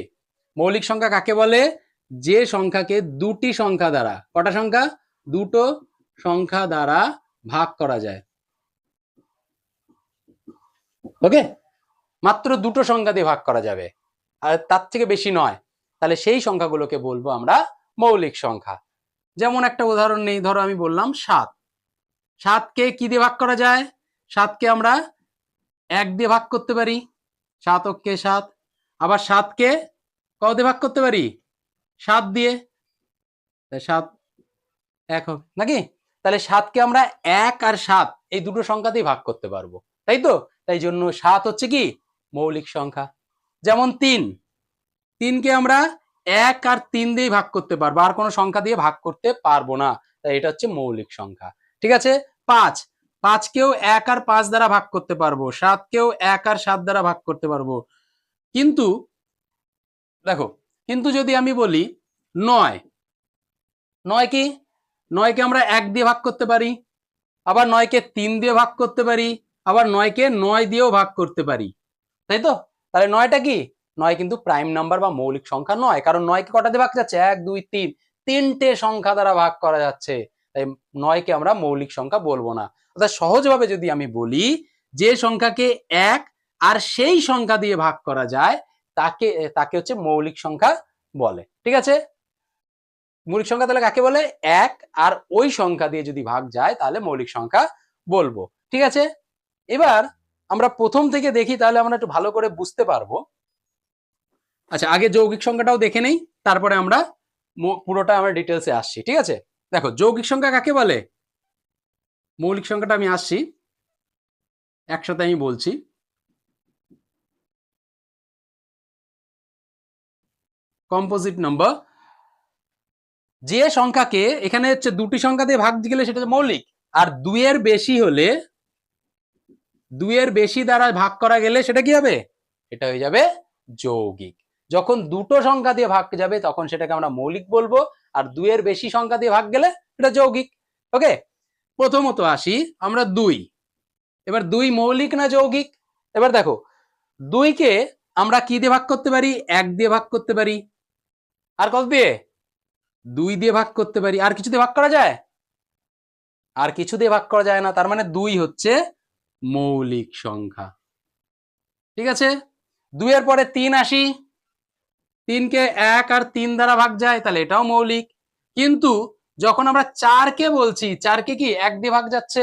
মৌলিক সংখ্যা কাকে বলে? যে সংখ্যাকে দুটি সংখ্যা দ্বারা, কটা সংখ্যা? দুটো সংখ্যা দ্বারা ভাগ করা যায়। ওকে, মাত্র দুটো সংখ্যা দিয়ে ভাগ করা যাবে, আর তার থেকে বেশি নয়, তাহলে সেই সংখ্যাগুলোকে বলবো আমরা মৌলিক সংখ্যা। যেমন একটা উদাহরণ নেই, ধরো আমি বললাম 7। 7কে কি দিয়ে ভাগ করা যায়? 7কে আমরা 1 দিয়ে ভাগ করতে পারি, 7 অক্ষে 7। আবার 7কে কত দিয়ে ভাগ করতে পারি? 7 দিয়ে, 7 1 হবে নাকি? তাহলে 7কে আমরা 1 আর 7 এই দুটো সংখ্যা দিয়ে ভাগ করতে পারবো, তাই তো? তাই জন্য 7 হচ্ছে কি মৌলিক সংখ্যা। যেমন 3কে আমরা 1 আর 3 দিয়ে ভাগ করতে পারবো, আর কোনো সংখ্যা দিয়ে ভাগ করতে পারবো না, তাই এটা হচ্ছে মৌলিক সংখ্যা। ঠিক আছে, 5কেও 1 আর 5 দ্বারা ভাগ করতে পারবো, 7কেও 1 আর 7 দ্বারা ভাগ করতে পারবো। কিন্তু দেখো, কিন্তু যদি আমি বলি 9, 9 কি? 9কে আমরা 1 দিয়ে ভাগ করতে পারি, আবার 9কে 3 দিয়ে ভাগ করতে পারি, আবার 9কে 9 দিয়েও ভাগ করতে পারি, তাই তো? তাহলে 9টা কি? 9 কিন্তু প্রাইম নাম্বার বা মৌলিক সংখ্যা নয়, কারণ 9কে কটা দিয়ে ভাগ যাচ্ছে? 1, 2, 3, তিনটে সংখ্যা দ্বারা ভাগ করা যাচ্ছে, তাই 9কে আমরা মৌলিক সংখ্যা বলবো না। অর্থাৎ সহজভাবে যদি আমি বলি, যে সংখ্যাকে 1 আর সেই সংখ্যা দিয়ে ভাগ করা যায় তাকে তাকে হচ্ছে মৌলিক সংখ্যা বলে। ঠিক আছে, মৌলিক সংখ্যা তাহলে কাকে বলে? 1 আর ওই সংখ্যা দিয়ে যদি ভাগ যায় তাহলে মৌলিক সংখ্যা বলবো। ঠিক আছে, এবার আমরা প্রথম থেকে দেখি, তাহলে আমরা একটু ভালো করে বুঝতে পারবো। আচ্ছা, আগে যৌগিক সংখ্যাটাও দেখে নেই, তারপরে আমরা পুরোটা আমরা ডিটেলসে আসছি। ঠিক আছে, দেখো যৌগিক সংখ্যা কাকে বলে? মৌলিক সংখ্যাটা আমি আসছি, একসাথে আমি বলছি। কম্পোজিট নাম্বার, যে সংখ্যাকে এখানে হচ্ছে দুটি সংখ্যা দিয়ে ভাগ গেলে সেটা মৌলিক, আর 2 এর বেশি হলে, 2 এর বেশি দ্বারা ভাগ করা গেলে সেটা কি হবে? এটা হয়ে যাবে যৌগিক। যখন দুটো সংখ্যা দিয়ে ভাগ যাবে তখন সেটাকে আমরা মৌলিক বলবো, আর 2 এর বেশি সংখ্যা দিয়ে ভাগ গেলে এটা যৌগিক। ওকে, প্রথমত আসি আমরা 2। এবার 2 মৌলিক না যৌগিক? এবার দেখো, 2কে আমরা কি দিয়ে ভাগ করতে পারি? 1 দিয়ে ভাগ করতে পারি, আর কত দিয়ে? 2 দিয়ে ভাগ করতে পারি। আর কিছু দিয়ে ভাগ করা যায়? আর কিছু দিয়ে ভাগ করা যায় না, তার মানে 2 হচ্ছে মৌলিক সংখ্যা। ঠিক আছে, 2 এর পরে 3 আসি, 3কে 1 আর 3 দ্বারা ভাগ যায়, তাহলে এটাও মৌলিক। কিন্তু যখন আমরা 4কে বলছি, 4কে কি 1 দিয়ে ভাগ যাচ্ছে,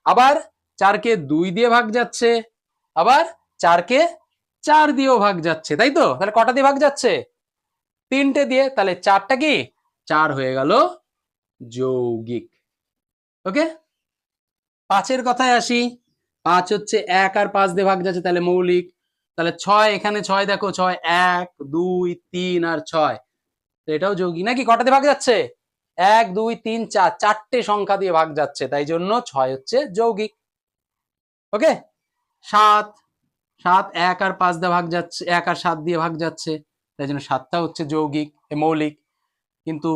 আবার 4কে 2 দিয়ে ভাগ যাচ্ছে, আবার 4কে 4 দিয়েও ভাগ যাচ্ছে, তাই তো? তাহলে কটা দিয়ে ভাগ যাচ্ছে? 3টে দিয়ে, তাহলে 4টা কি 4 হয়ে গেল যৌগিক। ওকে, 5-এর কথায় আসি। 5 হচ্ছে 1 আর 5 দিয়ে ভাগ যাচ্ছে, তাহলে মৌলিক। তাহলে 6, এখানে 6 দেখো, 6 1 2 3 আর 6, এটাও যৌগিক নাকি? কটা দিয়ে ভাগ যাচ্ছে? 1 2 3 4, 4টে সংখ্যা দিয়ে ভাগ যাচ্ছে, তাই জন্য 6 হচ্ছে যৌগিক। ওকে, 7, 7 1 আর 5 দিয়ে ভাগ যাচ্ছে, 1 আর 7 দিয়ে ভাগ যাচ্ছে, তাই জন্য 7টা হচ্ছে যৌগিক মৌলিক। কিন্তু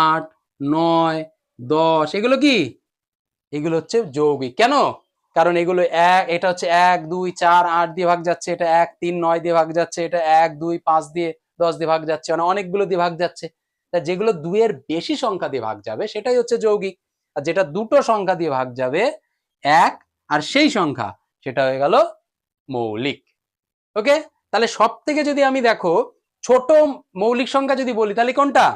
8 9 10 এগুলো কি? এগুলো হচ্ছে যৌগিক। কেন? কারণ এগুলো এটা হচ্ছে 1 2 4 8 দিয়ে ভাগ যাচ্ছে, এটা 1 3 9 দিয়ে ভাগ যাচ্ছে, এটা 1 2 5 দিয়ে 10 দিয়ে ভাগ যাচ্ছে, মানে অনেকগুলো দিয়ে ভাগ যাচ্ছে। তা যেগুলো 2 এর বেশি সংখ্যা দিয়ে ভাগ যাবে সেটাই হচ্ছে যৌগিক, আর যেটা দুটো সংখ্যা দিয়ে ভাগ যাবে 1 আর সেই সংখ্যা, সেটা হয়ে গেল মৌলিক। ওকে, তাহলে সব থেকে যদি আমি দেখো ছোট মৌলিক সংখ্যা যদি বলি তাহলে কোনটা?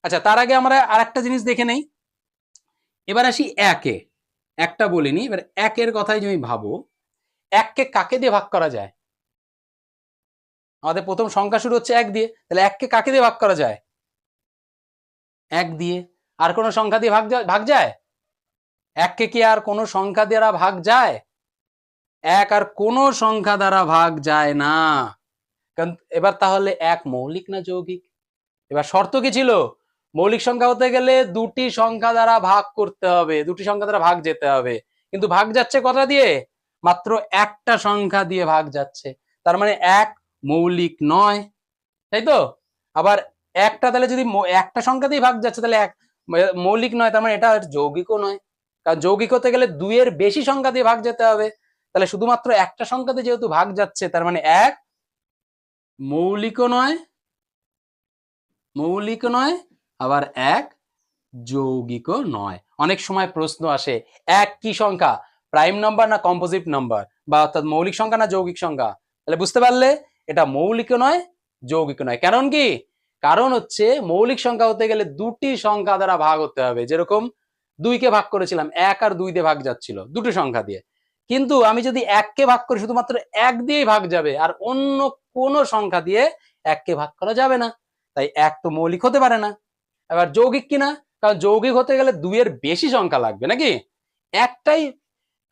আচ্ছা, তার আগে আমরা আরেকটা জিনিস দেখে নেই। এবার আসি একে, একটা বলিনি, এবার একের কথাই যদি ভাবো, এককে কাকে দিয়ে ভাগ করা যায়? আমাদের প্রথম সংখ্যা শুরু হচ্ছে 1 দিয়ে, তাহলে এককে কাকে দিয়ে ভাগ করা যায়? 1 দিয়ে। আর কোনো সংখ্যা দিয়ে ভাগ যায়? এককে কি আর কোনো সংখ্যা দ্বারা ভাগ যায়? এক আর কোনো সংখ্যা দ্বারা ভাগ যায় না। কারণ এবার তাহলে এক মৌলিক না যৌগিক? এবার শর্ত কি ছিল? মৌলিক সংখ্যা হতে গেলে দুটি সংখ্যা দ্বারা ভাগ করতে হবে, দুটি সংখ্যা দ্বারা ভাগ যেতে হবে, কিন্তু ভাগ যাচ্ছে কটা দিয়ে? মাত্র একটা সংখ্যা দিয়ে ভাগ যাচ্ছে, তার মানে এক মৌলিক নয়, তাই তো? আবার একটা তাহলে যদি একটা সংখ্যা দিয়ে ভাগ যাচ্ছে তাহলে এক মৌলিক নয়, তার মানে এটা যৌগিকও নয়, কারণ যৌগিক হতে গেলে 2 এর বেশি সংখ্যা দিয়ে ভাগ যেতে হবে। তাহলে শুধুমাত্র একটা সংখ্যাতে যেহেতু ভাগ যাচ্ছে, তার মানে এক মৌলিকও নয়, আবার এক যৌগিকও নয়। অনেক সময় প্রশ্ন আসে, এক কি সংখ্যা, প্রাইম নাম্বার না কম্পোজিট নাম্বার, বা অর্থাৎ মৌলিক সংখ্যা না যৌগিক সংখ্যা? তাহলে বুঝতে পারলে এটা মৌলিকও নয়, যৌগিকও নয়। কারণ কি? কারণ হচ্ছে মৌলিক সংখ্যা হতে গেলে দুটি সংখ্যা দ্বারা ভাগ হতে হবে। যেরকম 2 কে ভাগ করেছিলাম, 1 আর 2 দিয়ে ভাগ যাচ্ছিল দুটো সংখ্যা দিয়ে, কিন্তু আমি যদি 1 কে ভাগ করি শুধুমাত্র 1 দিয়েই ভাগ যাবে, আর অন্য কোনো সংখ্যা দিয়ে 1 কে ভাগ করা যাবে না, তাই 1 তো মৌলিক হতে পারে না। এবার যৌগিক কিনা? কারণ যৌগিক হতে গেলে 2 এর বেশি সংখ্যা লাগবে নাকি? একটাই,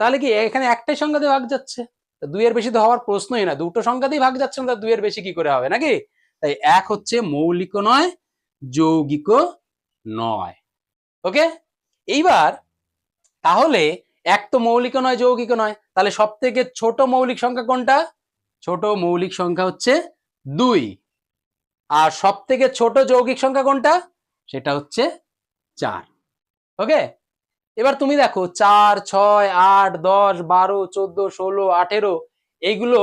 তাহলে কি এখানে একটাই সংখ্যা দিয়ে ভাগ যাচ্ছে, 2 এর বেশি তো হওয়ার প্রশ্নই না, দুটো সংখ্যা দিয়ে ভাগ যাচ্ছে না, 2 এর বেশি কি করে হবে নাকি? তাই এক হচ্ছে মৌলিকও নয়, যৌগিকও নয়। ওকে, এইবার তাহলে এক তো মৌলিকও নয়, যৌগিকও নয়, তাহলে সব থেকে ছোট মৌলিক সংখ্যা কোনটা? ছোট মৌলিক সংখ্যা হচ্ছে 2। আর সব থেকে ছোট যৌগিক সংখ্যা কোনটা? সেটা হচ্ছে 4। ওকে, এবার তুমি দেখো 4 6 8 10 12 14 16 18 এইগুলো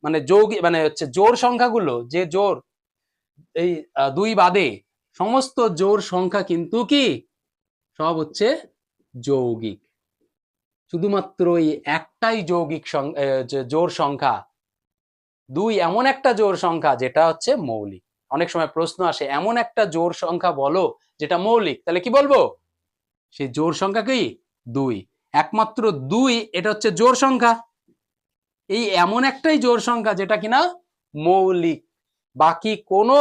মানে যৌগিক, মানে হচ্ছে জোড় সংখ্যাগুলো, যে জোড় এই 2 বাদে সমস্ত জোড় সংখ্যা কিন্তু কি সব হচ্ছে যৌগিক। শুধুমাত্র এই একটাই যৌগিক জোড় সংখ্যা 2 এমন একটা জোড় সংখ্যা যেটা হচ্ছে মৌলিক। অনেক সময় প্রশ্ন আসে এমন একটা জোড় সংখ্যা বলো যেটা মৌলিক, তাহলে কি বলবো? সেই জোড় সংখ্যা কি? 2। একমাত্র 2 এটা হচ্ছে জোড় সংখ্যা, এই এমন একটাই জোড় সংখ্যা যেটা কিনা মৌলিক। বাকি কোনো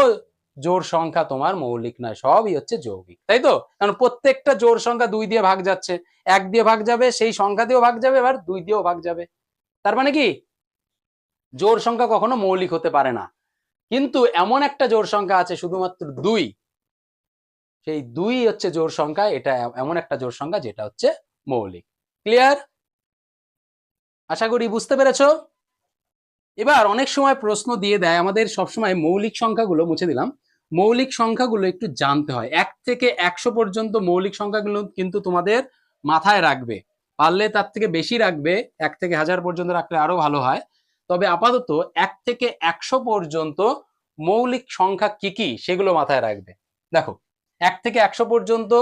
জোড় সংখ্যা তোমার মৌলিক নয়, সবই হচ্ছে যৌগিক, তাই তো? কারণ প্রত্যেকটা জোড় সংখ্যা 2 দিয়ে ভাগ যাচ্ছে, 1 দিয়ে ভাগ যাবে, সেই সংখ্যা দিয়েও ভাগ যাবে, এবার 2 দিয়েও ভাগ যাবে। তার মানে কি জোড় সংখ্যা কখনো মৌলিক হতে পারে না। কিন্তু এমন একটা জোড় সংখ্যা আছে শুধুমাত্র 2, সেই 2 হচ্ছে জোড় সংখ্যা, এটা এমন একটা জোড় সংখ্যা যেটা হচ্ছে মৌলিক। ক্লিয়ার? আশা করি বুঝতে পেরেছো। এবার অনেক সময় প্রশ্ন দিয়ে দেয়, আমাদের সবসময় মৌলিক সংখ্যাগুলো, মুছে দিলাম, মৌলিক সংখ্যাগুলো একটু জানতে হয়। 1 থেকে 100 পর্যন্ত মৌলিক সংখ্যাগুলো কিন্তু তোমাদের মাথায় রাখবে, পারলে তার থেকে বেশি রাখবে, 1 থেকে 1000 পর্যন্ত রাখলে আরো ভালো হয়। তবে আপাতত 1 থেকে 100 পর্যন্ত মৌলিক সংখ্যা কি কি সেগুলো মাথায় রাখবে। দেখো 1 থেকে 100 পর্যন্ত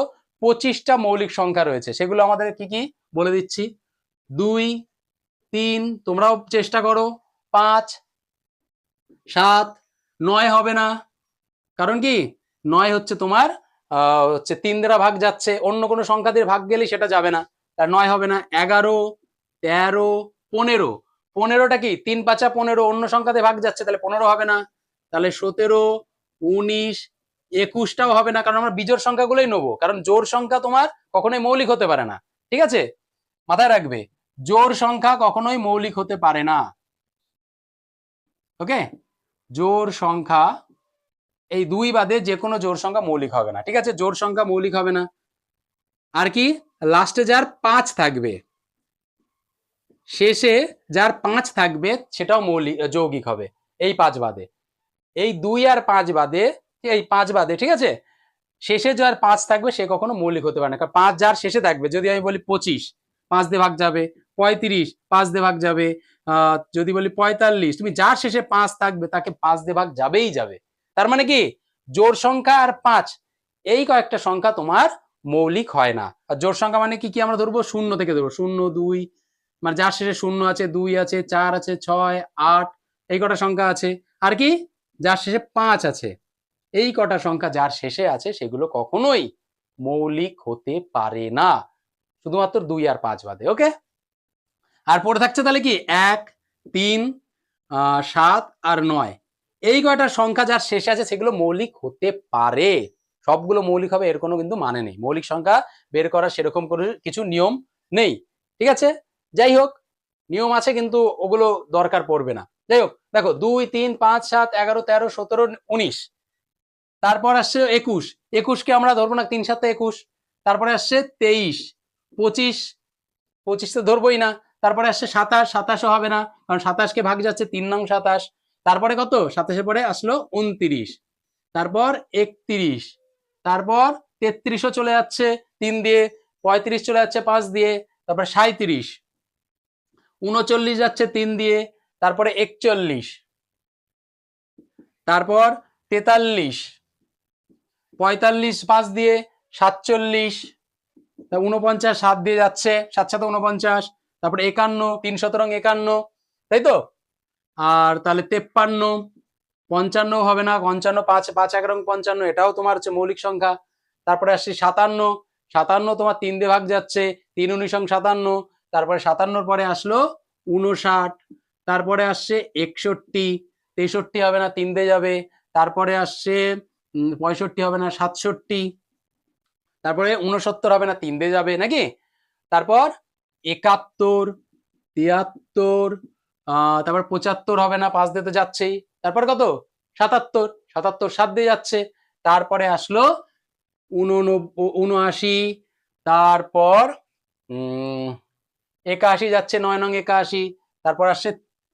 25টা মৌলিক সংখ্যা রয়েছে, সেগুলো আমাদের কি কি বলে দিচ্ছি। 2 3, তোমরাও চেষ্টা করো, 5 7 9 হবে না, কারণ কি 9 হচ্ছে তোমার হচ্ছে 3 দ্বারা ভাগ যাচ্ছে, অন্য কোনো সংখ্যা দিয়ে ভাগ গেলে সেটা যাবে না, তার 9 হবে না। 11 13 15, 15টা কি 3 5 15, অন্য সংখ্যা দিয়ে ভাগ যাচ্ছে, তাহলে 15 হবে না। তাহলে 17 19 21টাও হবে না, কারণ আমরা বিজোড় সংখ্যাগুলোই নেবো, কারণ জোড় সংখ্যা তোমার কখনোই মৌলিক হতে পারে না। ঠিক আছে, মাথায় রাখবে জোড় সংখ্যা কখনোই মৌলিক হতে পারে না। ওকে, জোড় সংখ্যা এই 2 বাদে যে কোনো জোড় সংখ্যা মৌলিক হবে না। ঠিক আছে, জোড় সংখ্যা মৌলিক হবে না। আর কি লাস্টে যার 5 থাকবে, শেষে যার 5 থাকবে সেটাও মৌলিক যৌগিক হবে, এই 5 বাদে, এই 2 আর 5 বাদে, এই 5 বাদে, ঠিক আছে, শেষে যার 5 থাকবে সে কখনো মৌলিক হতে পারে না। কারণ 5 যার শেষে থাকবে, যদি আমি বলি 25, 5 দিয়ে ভাগ যাবে, 35, 5 দিয়ে ভাগ যাবে। যদি বলি 45, তুমি যার শেষে 5 থাকবে তাকে 5 দিয়ে ভাগ যাবেই যাবে। তার মানে কি জোড় সংখ্যা আর 5 এই কয়েকটা সংখ্যা তোমার মৌলিক হয় না। আর জোড় সংখ্যা মানে কি কি আমরা ধরবো, শূন্য থেকে ধরবো, 0, 2, মানে যার শেষে 0 আছে, 2 আছে, 4 আছে, 6, 8 এই কটা সংখ্যা আছে। আর কি যার শেষে 5 আছে, এই কটা সংখ্যা যার শেষে আছে সেগুলো কখনোই মৌলিক হতে পারে না, শুধুমাত্র 2 আর 5 বাদে। ওকে, আর পড়ে থাকছে তাহলে কি 1, 3, 7 আর 9 এই কয়টা সংখ্যা যার শেষে আছে সেগুলো মৌলিক হতে পারে। সবগুলো মৌলিক হবে এর কোনো কিন্তু মানে নেই, মৌলিক সংখ্যা বের করার সেরকম কোনো কিছু নিয়ম নেই। ঠিক আছে, যাই হোক নিয়ম আছে কিন্তু ওগুলো দরকার পড়বে না। যাই হোক দেখো 2, 3, 5, 7, 11, 13, 17, 19, তারপর আসছে 21, 21 কে আমরা ধরবো না, 3, 7, 21, তারপরে আসছে 23, 25, 25 তো ধরবোই না, তারপরে আসছে 27, 27ও হবে না কারণ 27 কে ভাগ যাচ্ছে 3 নং 27, তারপরে কত 27 পরে আসলো 29, তারপর 31, তারপর 33ও চলে যাচ্ছে 3 দিয়ে, 35 চলে যাচ্ছে 5 দিয়ে, তারপরে 37, 39 যাচ্ছে 3 দিয়ে, তারপরে 41, তারপর 43, 45 5 দিয়ে, 47, 49 7 দিয়ে যাচ্ছে, 7 7 49, তারপরে 51, 3 17 51, তাই তো। আর তাহলে 53, 55 হবে না, 55 5 5 11 55 এটাও তোমার হচ্ছে মৌলিক সংখ্যা। তারপরে আসছে 57, 57 তোমার 3 দিয়ে ভাগ যাচ্ছে, 3 19 57, তারপরে 57 পরে আসলো 59, তারপরে আসছে 61, 63 হবে না 3 দিয়ে যাবে, তারপরে আসছে 65 হবে না 67, তারপরে 69 হবে না 3 দিয়ে যাবে নাকি, তারপর 71, 73, তারপর 75 হবে না 5 দিয়ে তো যাচ্ছেই, তারপর কত 77, 77 7 দিয়ে যাচ্ছে, তারপরে আসলো 79, তারপর 81 যাচ্ছে 9 নং 81, তারপর আসছে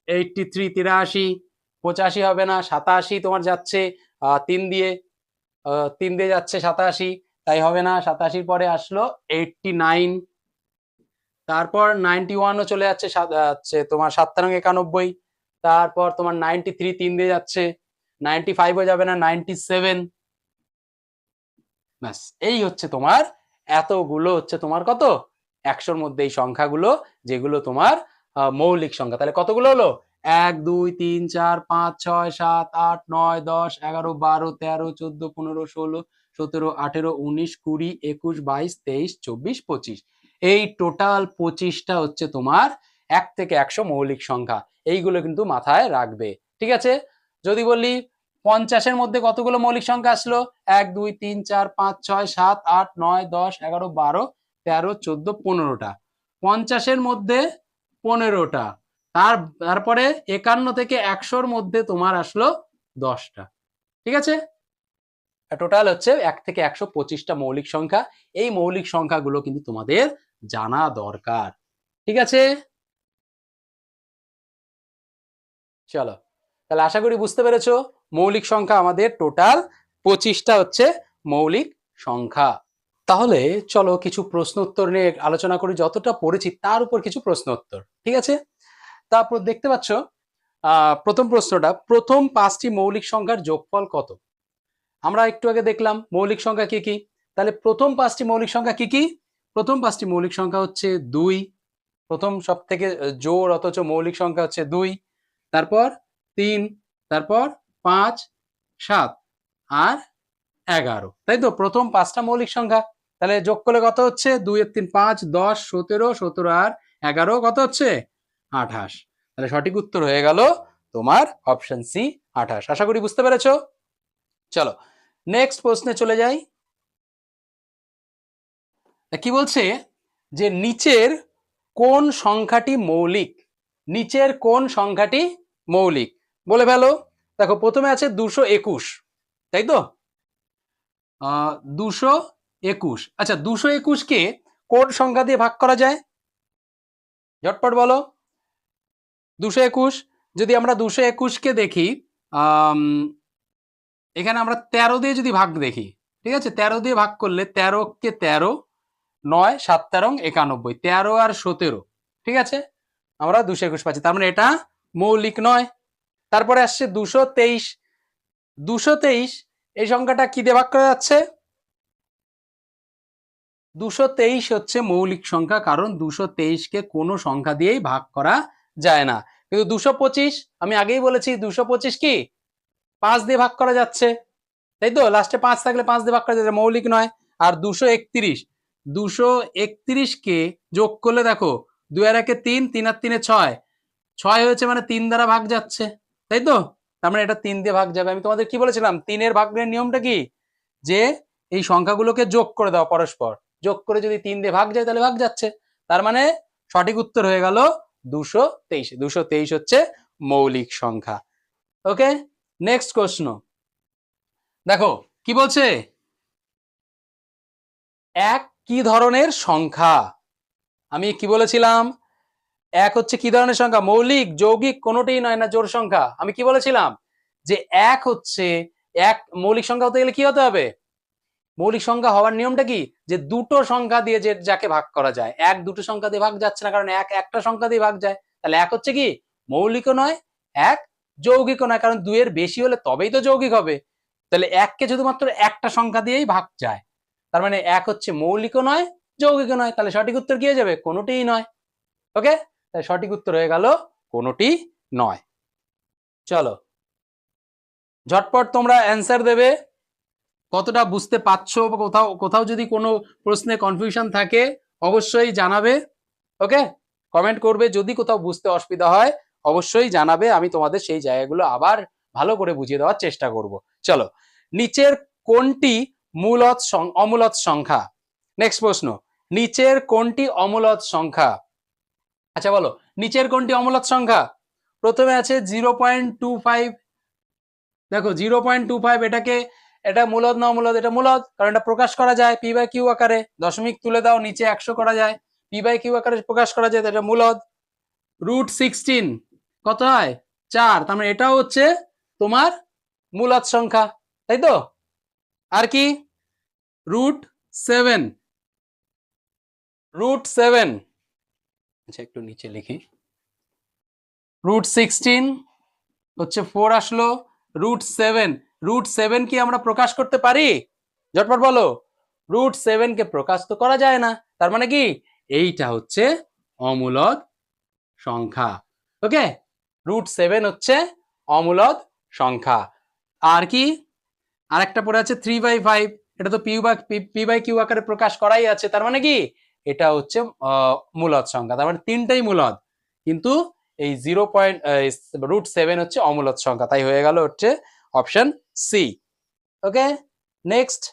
83 83, 85 হবে না 87 তোমার যাচ্ছে 3 দিয়ে, 3 দিয়ে যাচ্ছে 87, তাই হবে না, 87 পরে আসলো 89, তারপর 91ও চলে যাচ্ছে তোমার 7 নং 91, তারপর তোমার 93 3 দিয়ে যাচ্ছে, 95ও যাবে না 97, ব্যাস এই হচ্ছে তোমার এতগুলো হচ্ছে তোমার কত 100-র মধ্যে এই সংখ্যাগুলো যেগুলো তোমার মৌলিক সংখ্যা। তাহলে কতগুলো হলো 1 2 3 4 5 6 7 8 9 10 11 12 13 14 15 16 17 18 19 20 21 22 23 24 25, এই টোটাল 25টা হচ্ছে তোমার 1 থেকে 100 মৌলিক সংখ্যা। এইগুলো কিন্তু মাথায় রাখবে। ঠিক আছে, যদি বলি 50-এর মধ্যে কতগুলো মৌলিক সংখ্যা আসলো 1 2 3 4 5 6 7 8 9 10 11 12 13 14 15টা, 50-এর মধ্যে 15টা, তারপরে 51 থেকে 100-র মধ্যে তোমার আসলো 10টা। ঠিক আছে, টোটাল হচ্ছে 1 থেকে 100 25টা মৌলিক সংখ্যা। এই মৌলিক সংখ্যাগুলো কিন্তু তোমাদের জানা দরকার। ঠিক আছে, চলো তাহলে আশা করি বুঝতে পেরেছো মৌলিক সংখ্যা আমাদের টোটাল 25টা হচ্ছে মৌলিক সংখ্যা। তাহলে চলো কিছু প্রশ্ন উত্তর নিয়ে আলোচনা করি, যতটা পড়েছি তার উপর কিছু প্রশ্ন উত্তর। ঠিক আছে, তারপর দেখতে পাচ্ছ প্রথম প্রশ্নটা, প্রথম 5টি মৌলিক সংখ্যার যোগফল কত? আমরা একটু আগে দেখলাম মৌলিক সংখ্যা কি কি, তাহলে প্রথম 5টি মৌলিক সংখ্যা কি কি? প্রথম 5টি মৌলিক সংখ্যা হচ্ছে 2, প্রথম সব থেকে জোড় অথচ মৌলিক সংখ্যা হচ্ছে 2, তারপর 3, তারপর 5, 7 আর 11, তাই তো প্রথম 5টা মৌলিক সংখ্যা। তাহলে যোগ করলে কত হচ্ছে 2 এর 3 5 10 17 17 আর 11 কত হচ্ছে 28। তাহলে সঠিক উত্তর হয়ে গেল তোমার অপশন সি 28। আশা করি বুঝতে পেরেছো। চলো নেক্সট প্রশ্নে চলে যাই। কি বলছে যে নিচের কোন সংখ্যাটি মৌলিক, নিচের কোন সংখ্যাটি মৌলিক বলে ফেলো। দেখো প্রথমে আছে 221, তাই তো 221, আচ্ছা 221 কে কোন সংখ্যা দিয়ে ভাগ করা যায় ঝটপট বলো। 221 যদি আমরা 221 কে দেখি, এখানে আমরা 13 দিয়ে যদি ভাগ দেখি, ঠিক আছে 13 দিয়ে ভাগ করলে 13 কে 13, 9 7 13 91, 13 আর 17 ঠিক আছে, আমরা 221 পাচ্ছি, তার মানে এটা মৌলিক নয়। তারপরে আসছে 223। 223 এই সংখ্যাটা কি দিয়ে ভাগ করা যাচ্ছে? 223 হচ্ছে মৌলিক সংখ্যা, কারণ 223কে কোনো সংখ্যা দিয়েই ভাগ করা যায় না। কিন্তু 225 আমি আগেই বলেছি 225 কি 5 দিয়ে ভাগ করা যাচ্ছে, তাই তো? লাস্টে 5 থাকলে 5 দিয়ে ভাগ করা যাচ্ছে, মৌলিক নয়। আর 231 কে যোগ করলে দেখো 2 আর 1 3, 3 আর 3 6, 6 হয়েছে, মানে 3 দ্বারা ভাগ যাচ্ছে, তাই তো? তার মানে এটা 3 দিয়ে ভাগ যাবে। আমি তোমাদের কি বলেছিলাম, 3 এর ভাগের নিয়মটা কি, যে এই সংখ্যাগুলোকে যোগ করে দাও পরস্পর, যোগ করে যদি 3 দিয়ে ভাগ যায় তাহলে ভাগ যাচ্ছে। তার মানে সঠিক উত্তর হয়ে গেল 223। 223 হচ্ছে মৌলিক সংখ্যা। ওকে, নেক্সট প্রশ্ন দেখো কি বলছে, এক কি ধরনের সংখ্যা? আমি কি বলেছিলাম, এক হচ্ছে কি ধরনের সংখ্যা, মৌলিক, যৌগিক, কোনোটিই নয়, না জোড় সংখ্যা? আমি কি বলেছিলাম, যে এক হচ্ছে, এক মৌলিক সংখ্যা হতে গেলে কি হতে হবে, মৌলিক সংখ্যা হওয়ার নিয়মটা কি, যে দুটো সংখ্যা দিয়ে যে যাকে ভাগ করা যায়। এক দুটো সংখ্যা দিয়ে ভাগ যাচ্ছে না, কারণ এক একটা সংখ্যা দিয়ে ভাগ যায়। তাহলে এক হচ্ছে কি মৌলিকও নয়, এক যৌগিকও নয়, কারণ দুইয়ের বেশি হলে তবেই তো যৌগিক হবে। তাহলে এককে শুধুমাত্র একটা সংখ্যা দিয়েই ভাগ যায়, তার মানে এক হচ্ছে মৌলিকও নয়, যৌগিকও নয়। তাহলে সঠিক উত্তর কি হয়ে যাবে, কোনোটিই নয়। ওকে, তাহলে সঠিক উত্তর হয়ে গেল কোনোটি নয়। চলো ঝটপট তোমরা অ্যান্সার দেবে, কতটা বুঝতে পারছো, বা কোথাও কোথাও যদি কোনো প্রশ্নে কনফিউশন থাকে অবশ্যই জানাবে। ওকে, কমেন্ট করবে, যদি কোথাও বুঝতে অসুবিধা হয় অবশ্যই জানাবে, আমি তোমাদের সেই জায়গাগুলো আবার ভালো করে বুঝিয়ে দেওয়ার চেষ্টা করব। চলো, নিচের কোনটি মূলদ অমূলদ সংখ্যা? নেক্সট প্রশ্ন, নিচের কোনটি অমূলদ সংখ্যা? আচ্ছা বলো, নিচের কোনটি অমূলদ সংখ্যা? প্রথমে আছে 0.25। দেখো 0.25, এটাকে, এটা মূলদ না অমূলদ? এটা মূলদ, কারণ এটা প্রকাশ করা যায় পি বাই কিউ আকারে, দশমিক তুলে দাও, নিচে 100 করা যায়, পি বাই কিউ আকারে প্রকাশ করা যায়, এটা মূলদ। √16 কত হয়, 4, তার মানে এটাও হচ্ছে তোমার মূলদ সংখ্যা, তাই তো? আর কি, √7, √7, আচ্ছা একটু নিচে লিখি, √16 হচ্ছে 4 আসলো, √7, √7 কি আমরা প্রকাশ করতে পারি? ঝটপট বলো, √7 কে প্রকাশ তো করা যায় না, তার মানে কি এইটা হচ্ছে অমূলদ সংখ্যা। ওকে, √7 হচ্ছে অমূলদ সংখ্যা। আর কি, আরেকটা পড়ে আছে 3/5, এটা তো পি বাই কিউ আকারে প্রকাশ করাই আছে, তার মানে কি এটা হচ্ছে মূলদ সংখ্যা। তার মানে তিনটাই মূলদ, কিন্তু এই √7 হচ্ছে অমূলদ সংখ্যা, তাই হয়ে গেল হচ্ছে অপশন সি। ওকে, নেক্সট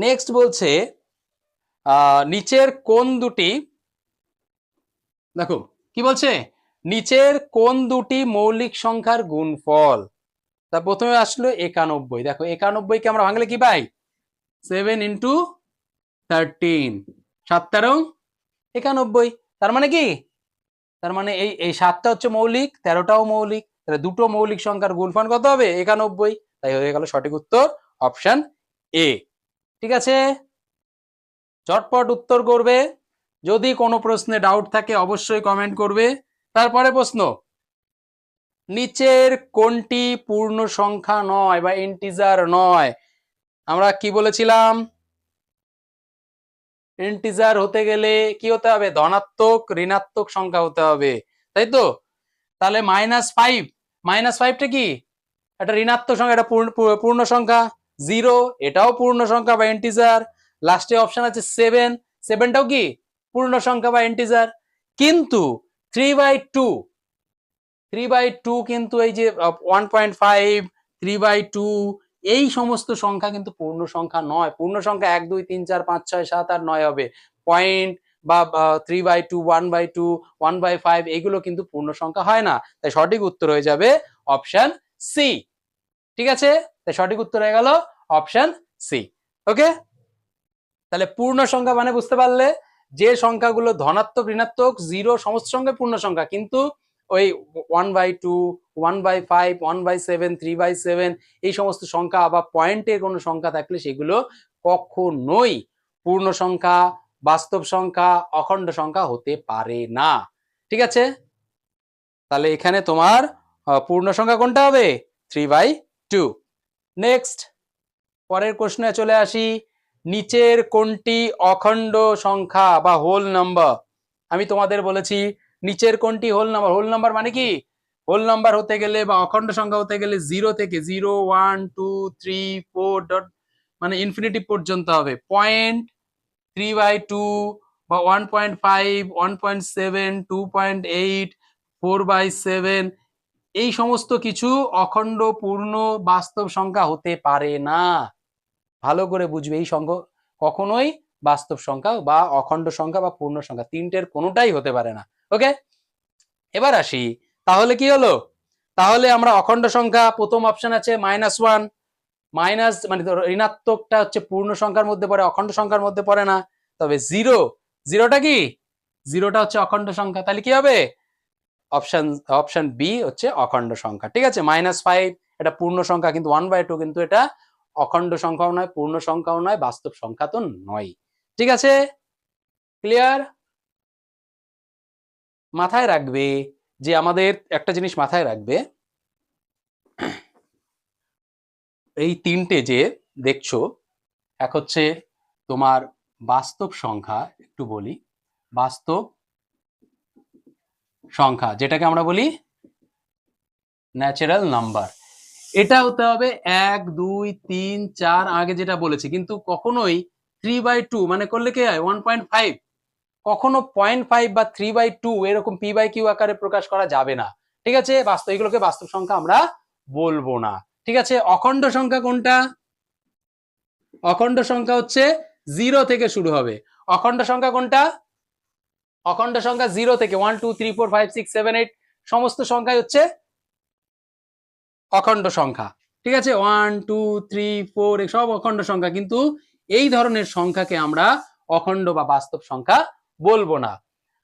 নেক্সট বলছে নিচের কোন দুটি, দেখো কি বলছে, নিচের কোন দুটি মৌলিক সংখ্যার গুণফল? তা প্রথমে আসলো 91। দেখো 91 কে আমরা ভাঙলে কি পাই, 7 × 13, 7 13 91। তার মানে কি, তার মানে এই এই 7টা হচ্ছে মৌলিক, 13টাও মৌলিক, তাহলে দুটো মৌলিক সংখ্যার গুণফল কত হবে, 91। তাই হয়ে গেল সঠিক উত্তর অপশন এ। ঠিক আছে, ঝটপট উত্তর করবে, যদি কোনো প্রশ্নে ডাউট থাকে অবশ্যই কমেন্ট করবে। তারপরে প্রশ্ন, নিচের কোনটি পূর্ণ সংখ্যা নয় বা ইন্টিজার নয়? আমরা কি বলেছিলাম, ইন্টিজার হতে গেলে কি হতে হবে, ধনাত্মক ঋণাত্মক সংখ্যা হতে হবে, তাই তো? তাহলে -5, -5টা কি, এটা ঋণাত্মক সংখ্যা, এটা পূর্ণ সংখ্যা। 0 এটাও পূর্ণ সংখ্যা বা ইন্টিজার। লাস্টে অপশন আছে 7, 7টাও কি পূর্ণ সংখ্যা বা ইন্টিজার। কিন্তু 3/2 কিন্তু এই যে 1.5, 3/2 এই সমস্ত সংখ্যা কিন্তু পূর্ণ সংখ্যা নয়। পূর্ণ সংখ্যা 1 2 3 4 5 6 7 8 9 হবে। পয়েন্ট বা 3/2, 1/2, 1/5 এগুলো কিন্তু পূর্ণ সংখ্যা হয় না। তাই সঠিক উত্তর হয়ে যাবে অপশন সি। ঠিক আছে, তাই সঠিক উত্তর হয়ে গেল অপশন সি। ওকে, তাহলে পূর্ণ সংখ্যা মানে বুঝতে পারলে, যে সংখ্যাগুলো ধনাত্মক ঋণাত্মক 0 সমস্ত সংখ্যা পূর্ণ সংখ্যা, কিন্তু ওই 1/2, 1/5, 1/7, 3/7 এই সমস্ত সংখ্যা বা পয়েন্টের কোনো সংখ্যা থাকলে সেগুলো কখনোই পূর্ণ সংখ্যা বাস্তব সংখ্যা অখণ্ড সংখ্যা হতে পারে না। ঠিক আছে, তাহলে এখানে তোমার পূর্ণ সংখ্যা কোনটা হবে? 3/2। নেক্সট, পরের প্রশ্নে চলে আসি। নিচের কোনটি অখণ্ড সংখ্যা বা হোল নাম্বার? আমি তোমাদের বলেছি নিচের কোনটি হোল নাম্বার। হোল নাম্বার মানে কি? হোল নাম্বার হতে গেলে বা অখণ্ড সংখ্যা হতে গেলে 0 থেকে 0, 1, 2, 3, 4 ডট মানে ইনফিনিটি পর্যন্ত হবে। 0.3/2 বা 1.5, 1.7, 2.8, 4/7 এই সমস্ত কিছু অখণ্ড পূর্ণ বাস্তব সংখ্যা হতে পারে না। ভালো করে বুঝবে, এই সংখ্যা কখনোই বাস্তব সংখ্যা বা অখণ্ড সংখ্যা বা পূর্ণ সংখ্যা তিনটের কোনোটাই হতে পারে না। ওকে, এবার আসি, তাহলে কি হলো? তাহলে আমরা অখণ্ড সংখ্যা প্রথম অপশন আছে -1, মাইনাস মানে ঋণাত্মকটা হচ্ছে পূর্ণ সংখ্যার মধ্যে পড়ে, অখণ্ড সংখ্যার মধ্যে পড়ে না। তবে জিরোটা কি? জিরোটা হচ্ছে অখণ্ড সংখ্যা, তাহলে কি হবে? অপশন বি হচ্ছে অখণ্ড সংখ্যা। ঠিক আছে, -5 এটা পূর্ণ সংখ্যা, কিন্তু 1/2 কিন্তু এটা অখণ্ড সংখ্যাও নয়, পূর্ণ সংখ্যাও নয়, বাস্তব সংখ্যা তো নয়। ঠিক আছে, ক্লিয়ার? মাথায় রাখবে যে আমাদের একটা জিনিস মাথায় রাখবে, এই তিনটে যে দেখছো, এক হচ্ছে তোমার বাস্তব সংখ্যা, একটু বলি বাস্তব সংখ্যা যেটাকে আমরা বলি ন্যাচারাল নাম্বার, এটা হতে হবে 1, 2, 3, 4 আগে যেটা বলেছি, কিন্তু কখনোই 3/2 মানে করলে কি হয় 1.5, কখনো 0.5 বা 3/2 এরকম p/q আকারে প্রকাশ করা যাবে না। ঠিক আছে, বাস্তব এগুলোকে বাস্তব সংখ্যা আমরা বলবো না। ঠিক আছে, অখণ্ড সংখ্যা কোনটা? অখণ্ড সংখ্যা হচ্ছে 0 থেকে শুরু হবে। অখণ্ড সংখ্যা কোনটা? অখণ্ড সংখ্যা 0 থেকে 1, 2, 3, 4, 5, 6, 7, 8 সমস্ত সংখ্যাই হচ্ছে অখণ্ড সংখ্যা। ঠিক আছে, 1, 2, 3, 4 সব অখণ্ড সংখ্যা, কিন্তু এই ধরনের সংখ্যাকে আমরা অখণ্ড বা বাস্তব সংখ্যা বলবো না।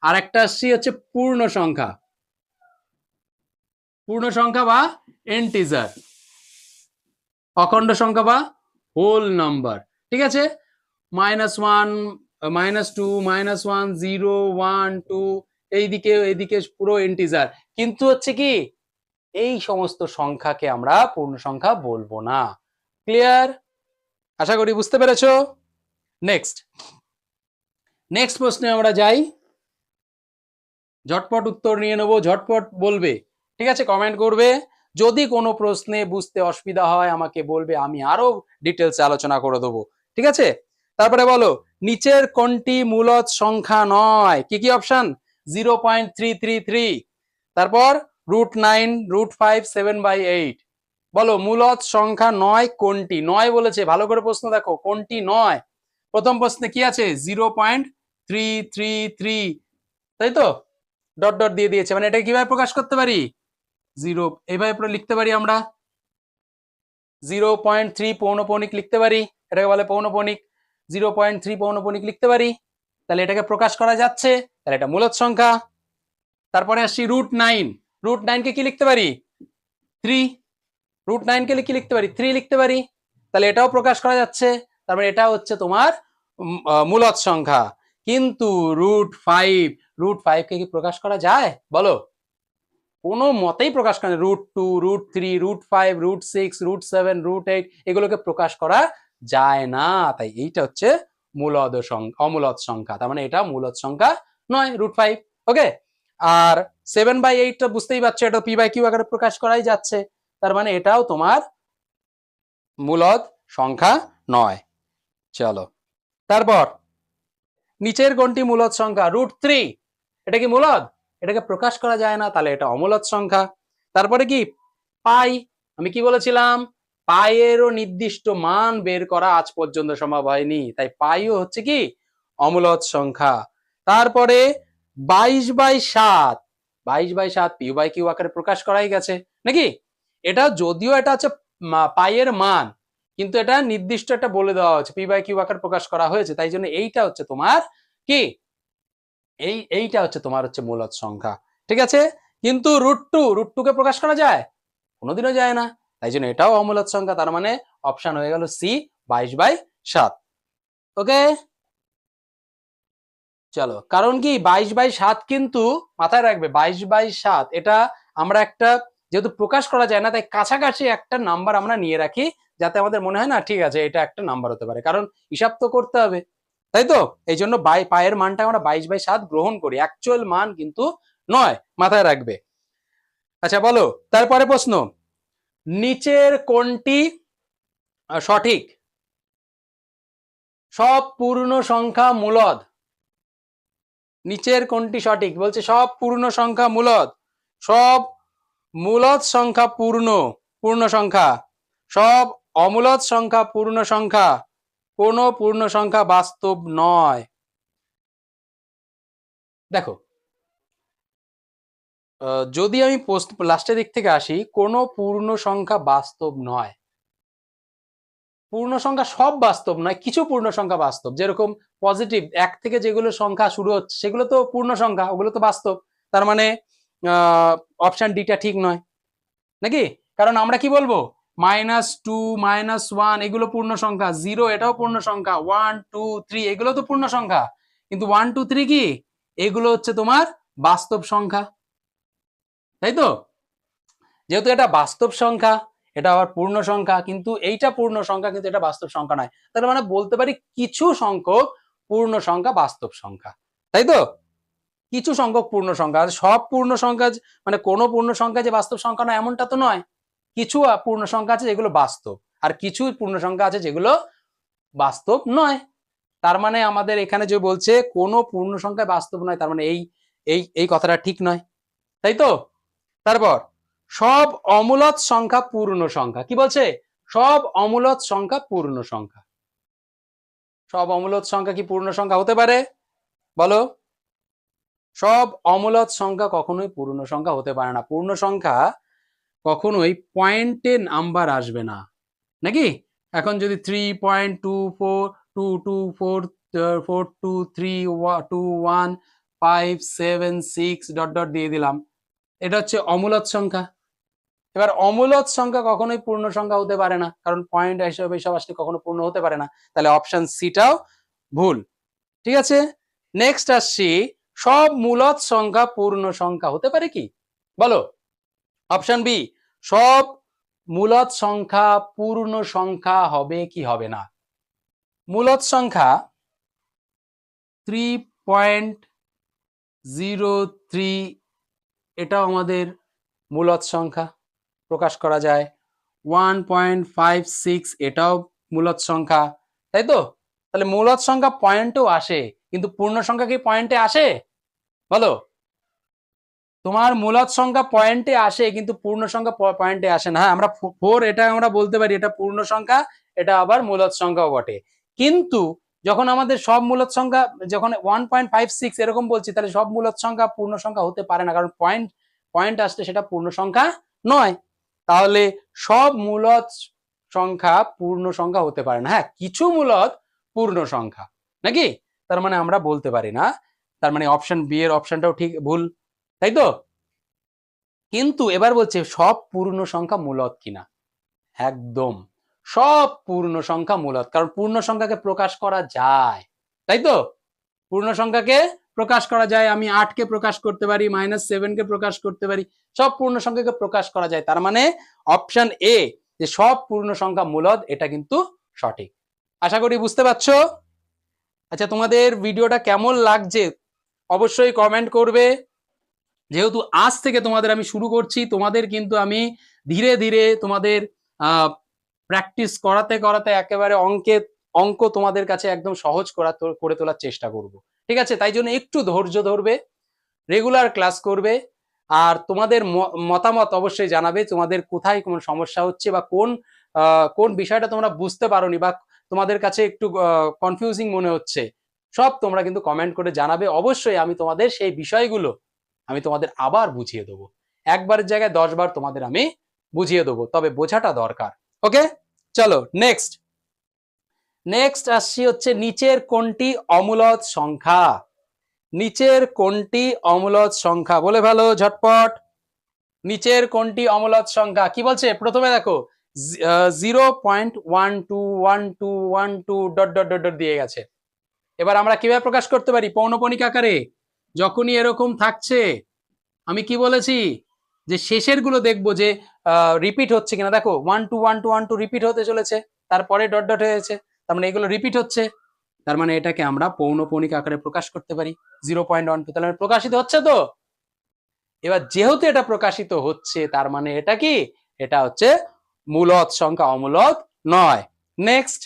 আর একটা আসছি হচ্ছে পূর্ণ সংখ্যা, পূর্ণ সংখ্যা বা ইন্টিজার, অখণ্ড সংখ্যা বা হোল নাম্বার। ঠিক আছে, -1, -2, -1, 0, 1, 2 এইদিকে পুরো ইন্টিজার, কিন্তু হচ্ছে কি এই সমস্ত সংখ্যাকে আমরা পূর্ণ সংখ্যা বলবো না। ক্লিয়ার? আশা করি বুঝতে পেরেছো। নেক্সট প্রশ্নে আমরা যাই, ঝটপট উত্তর নিয়ে নেবো, ঝটপট বলবে। ঠিক আছে, কমেন্ট করবে, যদি কোনো প্রশ্নে বুঝতে অসুবিধা হয় আমাকে বলবে, আমি আরো ডিটেলসে আলোচনা করে দেবো। ঠিক আছে, তারপরে বলো নিচের কোনটি মূলদ সংখ্যা নয়? কি কি অপশন? 0.333, তারপর √9, √5, 7/8। বলো মূলদ সংখ্যা নয় কোনটি? নয় বলেছে, ভালো করে প্রশ্ন দেখো, কোনটি নয়? প্রথম প্রশ্নে কি আছে? 0.333, তাই তো, ডট ডট দিয়ে দিয়েছে, মানে এটা কিভাবে প্রকাশ করতে পারি? 0 এইভাবে লিখতে পারি আমরা, 0.3 পৌনঃপুনিক লিখতে পারি, এটাকে বলে পৌনঃপুনিক। 0.3 পৌনঃপুনিক লিখতে পারি, তাহলে এটাকে প্রকাশ করা যাচ্ছে, তাহলে এটা মূলদ সংখ্যা। তারপরে আসছি √9, √9 কে কি লিখতে পারি? 3, √9 কে কি লিখতে পারি? 3 লিখতে পারি, তাহলে এটাও প্রকাশ করা যাচ্ছে, তারপরে এটা হচ্ছে তোমার মূলদ সংখ্যা। কিন্তু √5, √5 কে কি প্রকাশ করা যায়? বলো, কোনো মতেই প্রকাশ করা, √2, √3, √5, √6, √7, √8 এগুলোকে প্রকাশ করা যায় না, তাই এইটা হচ্ছে মূলদ সংখ্যা, অমূলদ সংখ্যা, তার মানে এটা মূলদ সংখ্যা নয়, √5। ওকে, আর 7/8 টা বুঝতেই পারছো, এটা p/q আকারে প্রকাশ করাই যাচ্ছে, তার মানে এটাও তোমার মূলদ সংখ্যা নয়। চলো, তারপর নিচের কোনটি মূলদ সংখ্যা? √3, এটা কি মূলদ? এটাকে প্রকাশ করা যায় না, তাহলে এটা অমূলদ সংখ্যা। তারপরে কি পাই, আমি কি বলেছিলাম, পাইয়েরও নির্দিষ্ট মান বের করা আজ পর্যন্ত সম্ভব হয়নি, তাই পাইও হচ্ছে কি অমূলদ সংখ্যা। তারপরে 22/7, 22/7 p/q আকারে প্রকাশ করাই গেছে নাকি? এটা যদিও এটা হচ্ছে পাইয়ের মান, কিন্তু এটা নির্দিষ্ট একটা বলে দেওয়া হচ্ছে, p/q আকারে প্রকাশ করা হয়েছে, তাই জন্য এইটা হচ্ছে তোমার কি, এইটা হচ্ছে তোমার হচ্ছে মূলদ সংখ্যা। ঠিক আছে, কিন্তু √2 কে প্রকাশ করা যায়? কোনোদিনও যায় না, তাই জন্য এটাও অমূলদ সংখ্যা, তার মানে অপশন হয়ে গেল সি, 22/7। ওকে, চলো, কারণ কি 22/7 কিন্তু মাথায় রাখবে, 22/7 এটা আমরা একটা যেহেতু প্রকাশ করা যায় না, তাই কাছাকাছি একটা নাম্বার আমরা নিয়ে রাখি, যাতে আমাদের মনে হয় না ঠিক আছে এটা একটা নাম্বার হতে পারে, কারণ হিসাব তো করতে হবে, তাই তো? এই জন্য পায়ের মানটা আমরা 22/7 গ্রহণ করি, অ্যাকচুয়াল মান কিন্তু নয়, মাথায় রাখবে। আচ্ছা বলো তারপরে প্রশ্ন, নিচের কোনটি সঠিক? সব পূর্ণ সংখ্যা মূলদ। নিচের কোনটি সঠিক? বলছে সব পূর্ণ সংখ্যা মূলদ, সব মূলদ সংখ্যা পূর্ণ সংখ্যা, সব অমূলদ সংখ্যা পূর্ণ সংখ্যা, কোন পূর্ণ সংখ্যা বাস্তব নয়। দেখো, যদি আমি লাস্টের দিক থেকে আসি, কোন পূর্ণ সংখ্যা বাস্তব নয়, পূর্ণ সংখ্যা সব বাস্তব নয়, কিছু পূর্ণ সংখ্যা বাস্তব, যেরকম পজিটিভ 1 থেকে যেগুলো সংখ্যা শুরু হচ্ছে সেগুলো তো পূর্ণ সংখ্যা, ওগুলো তো বাস্তব, তার মানে অপশন ডিটা ঠিক নয়, নাকি? কারণ আমরা কি বলবো, -2 -1 এগুলো পূর্ণ সংখ্যা, 0 এটাও পূর্ণ সংখ্যা, 1 2 3 এগুলো তো পূর্ণ সংখ্যা, কিন্তু 1 2 3 কি, এগুলো হচ্ছে তোমার বাস্তব সংখ্যা, তাই তো? যেহেতু এটা বাস্তব সংখ্যা, এটা আবার পূর্ণ সংখ্যা, কিন্তু এইটা পূর্ণ সংখ্যা কিন্তু এটা বাস্তব সংখ্যা নয়, তাহলে মানে বলতে পারি কিছু সংখ্যক পূর্ণ সংখ্যা বাস্তব সংখ্যা, তাই তো? কিছু সংখ্যক পূর্ণ সংখ্যা, আর সব পূর্ণ সংখ্যা মানে কোনো পূর্ণ সংখ্যা যে বাস্তব সংখ্যা নয় এমনটা তো নয়, কিছু পূর্ণ সংখ্যা আছে যেগুলো বাস্তব, আর কিছু পূর্ণ সংখ্যা আছে যেগুলো বাস্তব নয়, তার মানে আমাদের এখানে যে বলছে কোনো পূর্ণ সংখ্যা বাস্তব নয়, তার মানে এই এই এই কথাটা ঠিক নয়, তাই তো? তারপর সব অমূলদ সংখ্যা পূর্ণ সংখ্যা, কি বলছে? সব অমূলদ সংখ্যা পূর্ণ সংখ্যা, সব অমূলদ সংখ্যা কি পূর্ণ সংখ্যা হতে পারে? বলো, সব অমূলদ সংখ্যা কখনোই পূর্ণ সংখ্যা হতে পারে না, পূর্ণ সংখ্যা কখনোই পয়েন্টে নাম্বার আসবে না, নাকি? এখন যদি 3.24224223157 ডট ডট দিয়ে দিলাম, এটা হচ্ছে অমূলদ সংখ্যা। এবার অমূলদ সংখ্যা কখনোই পূর্ণ সংখ্যা হতে পারে না, কারণ পয়েন্ট হিসেবে এসব আসলে কখনো পূর্ণ হতে পারে না, তাহলে অপশন সিটাও ভুল, ঠিক আছে? নেক্সট আসছি, সব মূলদ সংখ্যা পূর্ণ সংখ্যা হতে পারে কি? বলো, অপশন বি, সব মূলদ সংখ্যা পূর্ণ সংখ্যা হবে কি হবে না? মূলদ সংখ্যা 3.03 এটাও আমাদের মূলদ সংখ্যা, প্রকাশ করা যায়, 1.56 এটাও মূলদ সংখ্যা, তাই তো? তাহলে মূলদ সংখ্যা পয়েন্টেও আসে, কিন্তু পূর্ণ সংখ্যা কি পয়েন্টে আসে? বলো, তোমার মূলদ সংখ্যা পয়েন্টে আসে কিন্তু পূর্ণ সংখ্যা পয়েন্টে আসে না। হ্যাঁ, আমরা 4 এটা আমরা বলতে পারি এটা পূর্ণ সংখ্যা, এটা আবার মূলদ সংখ্যাও বটে, কিন্তু যখন আমাদের সব মূলদ সংখ্যা, যখন 1.56 এরকম বলছি, তাহলে সব মূলদ সংখ্যা পূর্ণ সংখ্যা হতে পারে না, কারণ পয়েন্ট আসলে সেটা পূর্ণ সংখ্যা নয়, তাহলে সব মূলদ সংখ্যা পূর্ণ সংখ্যা হতে পারে না। হ্যাঁ, কিছু মূলদ পূর্ণ সংখ্যা, নাকি? তার মানে আমরা বলতে পারি না, তার মানে অপশন বি এর অপশনটাও ঠিক ভুল, তাই তো? কিন্তু এবার বলছে সব পূর্ণ সংখ্যা মূলদ কিনা, একদম সব পূর্ণ সংখ্যা মূলদ, কারণ পূর্ণ সংখ্যাকে প্রকাশ করা যায়, তাই তো? পূর্ণ সংখ্যাকে প্রকাশ করা যায়, আমি 8 কে প্রকাশ করতে পারি, -7 কে প্রকাশ করতে পারি, সব পূর্ণ সংখ্যাকে প্রকাশ করা যায়, তার মানে অপশন এ, যে সব পূর্ণ সংখ্যা মূলদ, এটা কিন্তু সঠিক। আশা করি বুঝতে পারছো। আচ্ছা, তোমাদের ভিডিওটা কেমন লাগছে অবশ্যই কমেন্ট করবে। যেহেতু আজ থেকে তোমাদের আমি শুরু করছি, তোমাদের কিন্তু আমি ধীরে ধীরে তোমাদের প্র্যাকটিস করাতে করাতে একেবারে অঙ্ক তোমাদের কাছে একদম সহজ করে তোলার চেষ্টা করব, ঠিক আছে? তাই জন্য একটু ধৈর্য ধরবে, রেগুলার ক্লাস করবে, আর তোমাদের মতামত অবশ্যই জানাবে, তোমাদের কোথায় কোন সমস্যা হচ্ছে বা কোন বিষয়টা তোমরা বুঝতে পারোনি বা তোমাদের কাছে একটু কনফিউজিং মনে হচ্ছে, সব তোমরা কিন্তু কমেন্ট করে জানাবে, অবশ্যই আমি তোমাদের সেই বিষয়গুলো আমি তোমাদের আবার বুঝিয়ে দেবো, একবারের জায়গায় 10 বার তোমাদের আমি বুঝিয়ে দেবো, তবে বোঝাটা দরকার। ওকে, চলো নেক্সট আসছি হচ্ছে নিচের কোনটি অমূলদ সংখ্যা? নিচের কোনটি অমূলদ সংখ্যা বলে ফেলো ঝটপট, নিচের কোনটি অমূলদ সংখ্যা? কি বলছে প্রথমে দেখো, 0.121212 ডট ডট ডট ডট দিয়ে গেছে, এবার আমরা কিভাবে প্রকাশ করতে পারি পৌনঃপুনিক আকারে? যখনই এরকম থাকছে, আমি কি বলেছি যে শেষের গুলো দেখবো যে রিপিট হচ্ছে কিনা। দেখো 1 2 1 2 1 2 রিপিট হতে চলেছে, তারপরে ডট ডট হয়েছে, তার মানে এগুলো রিপিট হচ্ছে, তার মানে এটাকে আমরা পৌনঃপুনিক আকারে প্রকাশ করতে পারি 0.12, তাহলে প্রকাশিত হচ্ছে তো। এবার যেহেতু এটা প্রকাশিত হচ্ছে, তার মানে এটা কি, এটা হচ্ছে মূলদ সংখ্যা, অমূলদ নয়। নেক্সট,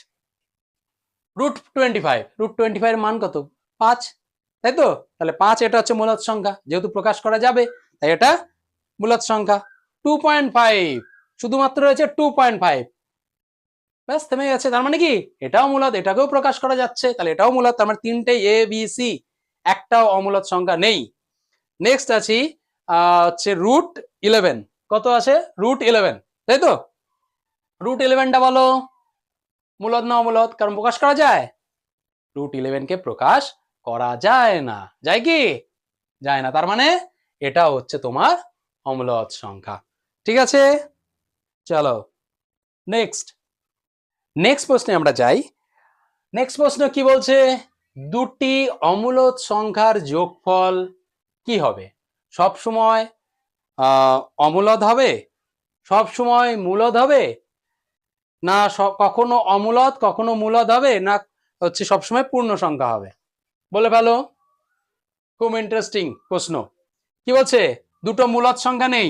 √25, √25 এর মান কত? 5, তাই তো? তাহলে 5 এটা হচ্ছে মূলদ সংখ্যা, যেহেতু প্রকাশ করা যাবে তাই এটা মূলদ সংখ্যা। 2.5 শুধুমাত্র রয়েছে 2.5, ব্যাস থেমে গেছে। তার মানে কি এটাও মূলদ, এটাকেও প্রকাশ করা যাচ্ছে, তাহলে এটাও মূলদ। তার মানে তিনটেই এ বি সি, একটাও অমূলদ সংখ্যা নেই। নেক্সট আছি হচ্ছে √11, কত আছে? √11, তাই তো? √11টা বলো মূলদ না অমূলদ? কারণ প্রকাশ করা যায়, √11 কে প্রকাশ করা যায় না, যায় কি? যায় না, তার মানে এটা হচ্ছে তোমার অমূলদ সংখ্যা। ঠিক আছে, চলো নেক্সট। নেক্সট প্রশ্নে আমরা যাই। নেক্সট প্রশ্ন কি বলছে? দুটি অমূলদ সংখ্যার যোগফল কি হবে? সব সময় অমূলদ হবে, সব সময় মূলদ হবে, না কখনো অমূলদ কখনো মূলদ হবে, না হচ্ছে সবসময় পূর্ণ সংখ্যা হবে? বলে ফেলো। খুব ইন্টারেস্টিং প্রশ্ন। কি বলছে? দুটো মূলদ সংখ্যা নেই,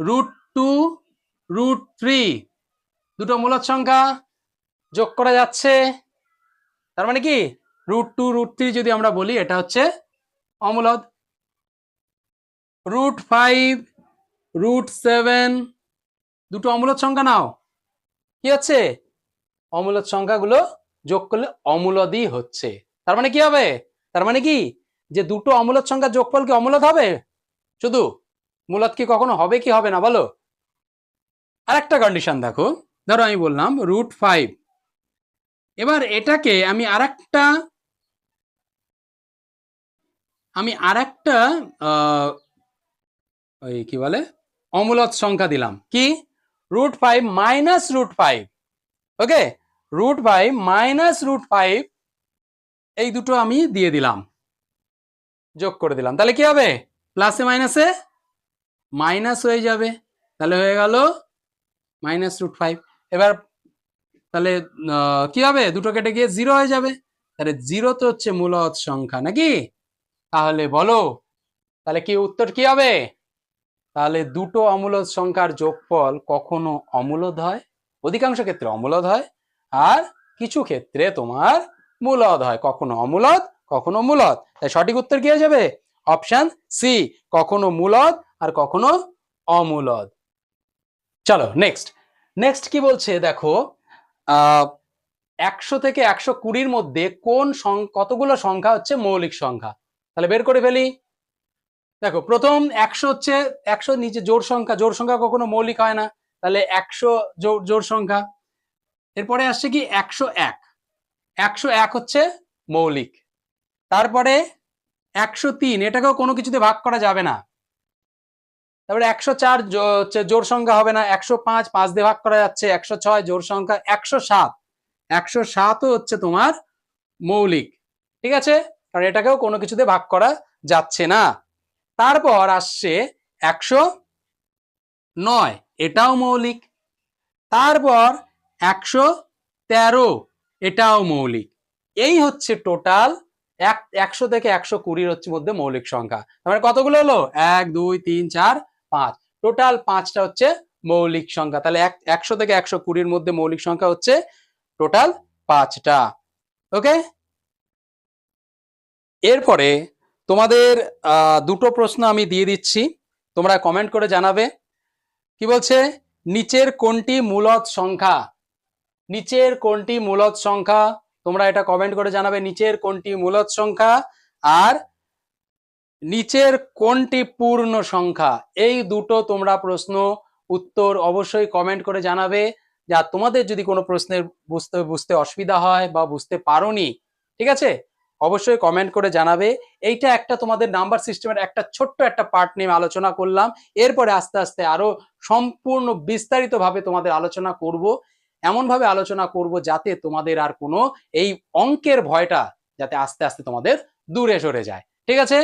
√2 √3, দুটো মূলদ সংখ্যা যোগ করা যাচ্ছে, তার মানে কি √2 √3 যদি আমরা বলি এটা হচ্ছে অমূলদ। √5 √7, দুটো অমূলদ সংখ্যা নাও, কি হচ্ছে? অমূলদ সংখ্যাগুলো যোগ করলে অমূলদই হচ্ছে, তার মানে কি হবে? তার মানে কি যে দুটো অমূলদ সংখ্যার যোগফল কি অমূলদ হবে? শুধু মূলদ কি কখনো হবে কি হবে না বলো? আরেকটা কন্ডিশন দেখো, ধরো আমি বললাম √5, এবার এটাকে আমি আরেকটা ওই কি বলে অমূলদ সংখ্যা দিলাম, কি? √5 মাইনাস √5, ওকে, √5 মাইনাস √5, এই দুটো আমি দিয়ে দিলাম, যোগ করে দিলাম, তাহলে কি হবে? প্লাসে মাইনাসে মাইনাস হয়ে যাবে, তাহলে হয়ে গেল -√5। এবার তাহলে কি হবে? দুটো কেটে গিয়ে 0 হয়ে যাবে, তাহলে 0 তো হচ্ছে মূলদ সংখ্যা নাকি? তাহলে বলো, তাহলে কি উত্তর কি হবে? তাহলে দুটো অমূলদ সংখ্যার যোগফল কখনো অমূলদ হয়, অধিকাংশ ক্ষেত্রে অমূলদ হয়, আর কিছু ক্ষেত্রে তোমার মূলদ হয়, কখনো অমূলদ কখনো মূলদ। তাই সঠিক উত্তর কি হয়ে যাবে? অপশন সি, কখনো মূলদ আর কখনো অমূলদ। চলো নেক্সট। নেক্সট কি বলছে দেখো, 100 থেকে 120-র মধ্যে কোন কতগুলো সংখ্যা হচ্ছে মৌলিক সংখ্যা? তাহলে বের করে ফেলি। দেখো প্রথম 100 হচ্ছে, 100 নিচে জোড় সংখ্যা, জোড় সংখ্যা কখনো মৌলিক হয় না, তাহলে 100 জোড় সংখ্যা। এরপরে আসছে কি 101, 101 হচ্ছে মৌলিক। তারপরে 103, এটাকেও কোনো কিছুতে ভাগ করা যাবে না। তারপরে 104 হচ্ছে জোড় সংখ্যা হবে না, 105 5 দিয়ে ভাগ করা যাচ্ছে, 106 জোড় সংখ্যা, 107, 107ও হচ্ছে তোমার মৌলিক। ঠিক আছে, কারণ এটাকেও কোনো কিছুতে ভাগ করা যাচ্ছে না। তারপর আসছে 109, এটাও মৌলিক। তারপর 113, এটাও মৌলিক। এই হচ্ছে টোটাল 100 থেকে 120-র হচ্ছে মধ্যে মৌলিক সংখ্যা। তার কতগুলো হলো? 1 2 3 4 5, টোটাল 5টা হচ্ছে মৌলিক সংখ্যা। তাহলে 100 থেকে 120-র মধ্যে মৌলিক সংখ্যা হচ্ছে টোটাল 5টা। ওকে, এরপরে তোমাদের দুটো প্রশ্ন আমি দিয়ে দিচ্ছি, তোমরা কমেন্ট করে জানাবে। কি বলছে? নিচের কোনটি মূলদ সংখ্যা? নিচের কোনটি মূলদ সংখ্যা? তোমরা এটা কমেন্ট করে জানাবে, নিচের কোনটি মূলদ সংখ্যা আর নিচের কোনটি পূর্ণ সংখ্যা। এই দুটো তোমরা প্রশ্ন উত্তর অবশ্যই কমেন্ট করে জানাবে। যা তোমাদের যদি কোনো প্রশ্নের বুঝতে অসুবিধা হয় বা বুঝতে পারোনি, ঠিক আছে, অবশ্যই কমেন্ট করে জানাবে। এইটা একটা তোমাদের নাম্বার সিস্টেমের একটা ছোট্ট একটা পার্ট নিয়ে আলোচনা করলাম। এরপরে আস্তে আস্তে আরো সম্পূর্ণ বিস্তারিতভাবে তোমাদের আলোচনা করব, এমনভাবে আলোচনা করব যাতে তোমাদের আর কোনো এই অঙ্কের ভয়টা যাতে আস্তে আস্তে তোমাদের দূরে সরে যায়। ঠিক আছে,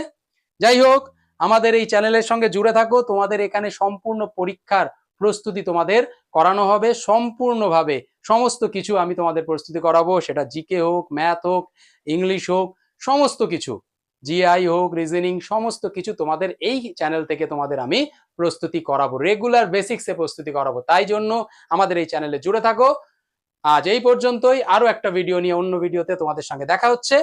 যাই হোক আমাদের এই চ্যানেলের সঙ্গে জুড়ে থাকো। তোমাদের এখানে সম্পূর্ণ পরীক্ষার প্রস্তুতি তোমাদের করানো হবে সম্পূর্ণভাবে। সমস্ত কিছু আমি তোমাদের প্রস্তুতি করাবো, সেটা জিকে হোক, ম্যাথ হোক, ইংলিশ হোক, সমস্ত কিছু, জিআই হোক, রিজনিং, সমস্ত কিছু তোমাদের এই চ্যানেল থেকে তোমাদের আমি প্রস্তুতি করাবো, রেগুলার বেসিক্সে প্রস্তুতি করাবো। তাই জন্য আমাদের এই চ্যানেলে জুড়ে থাকো। আজ এই পর্যন্তই, আরো একটা ভিডিও নিয়ে অন্য ভিডিওতে তোমাদের সঙ্গে দেখা হচ্ছে।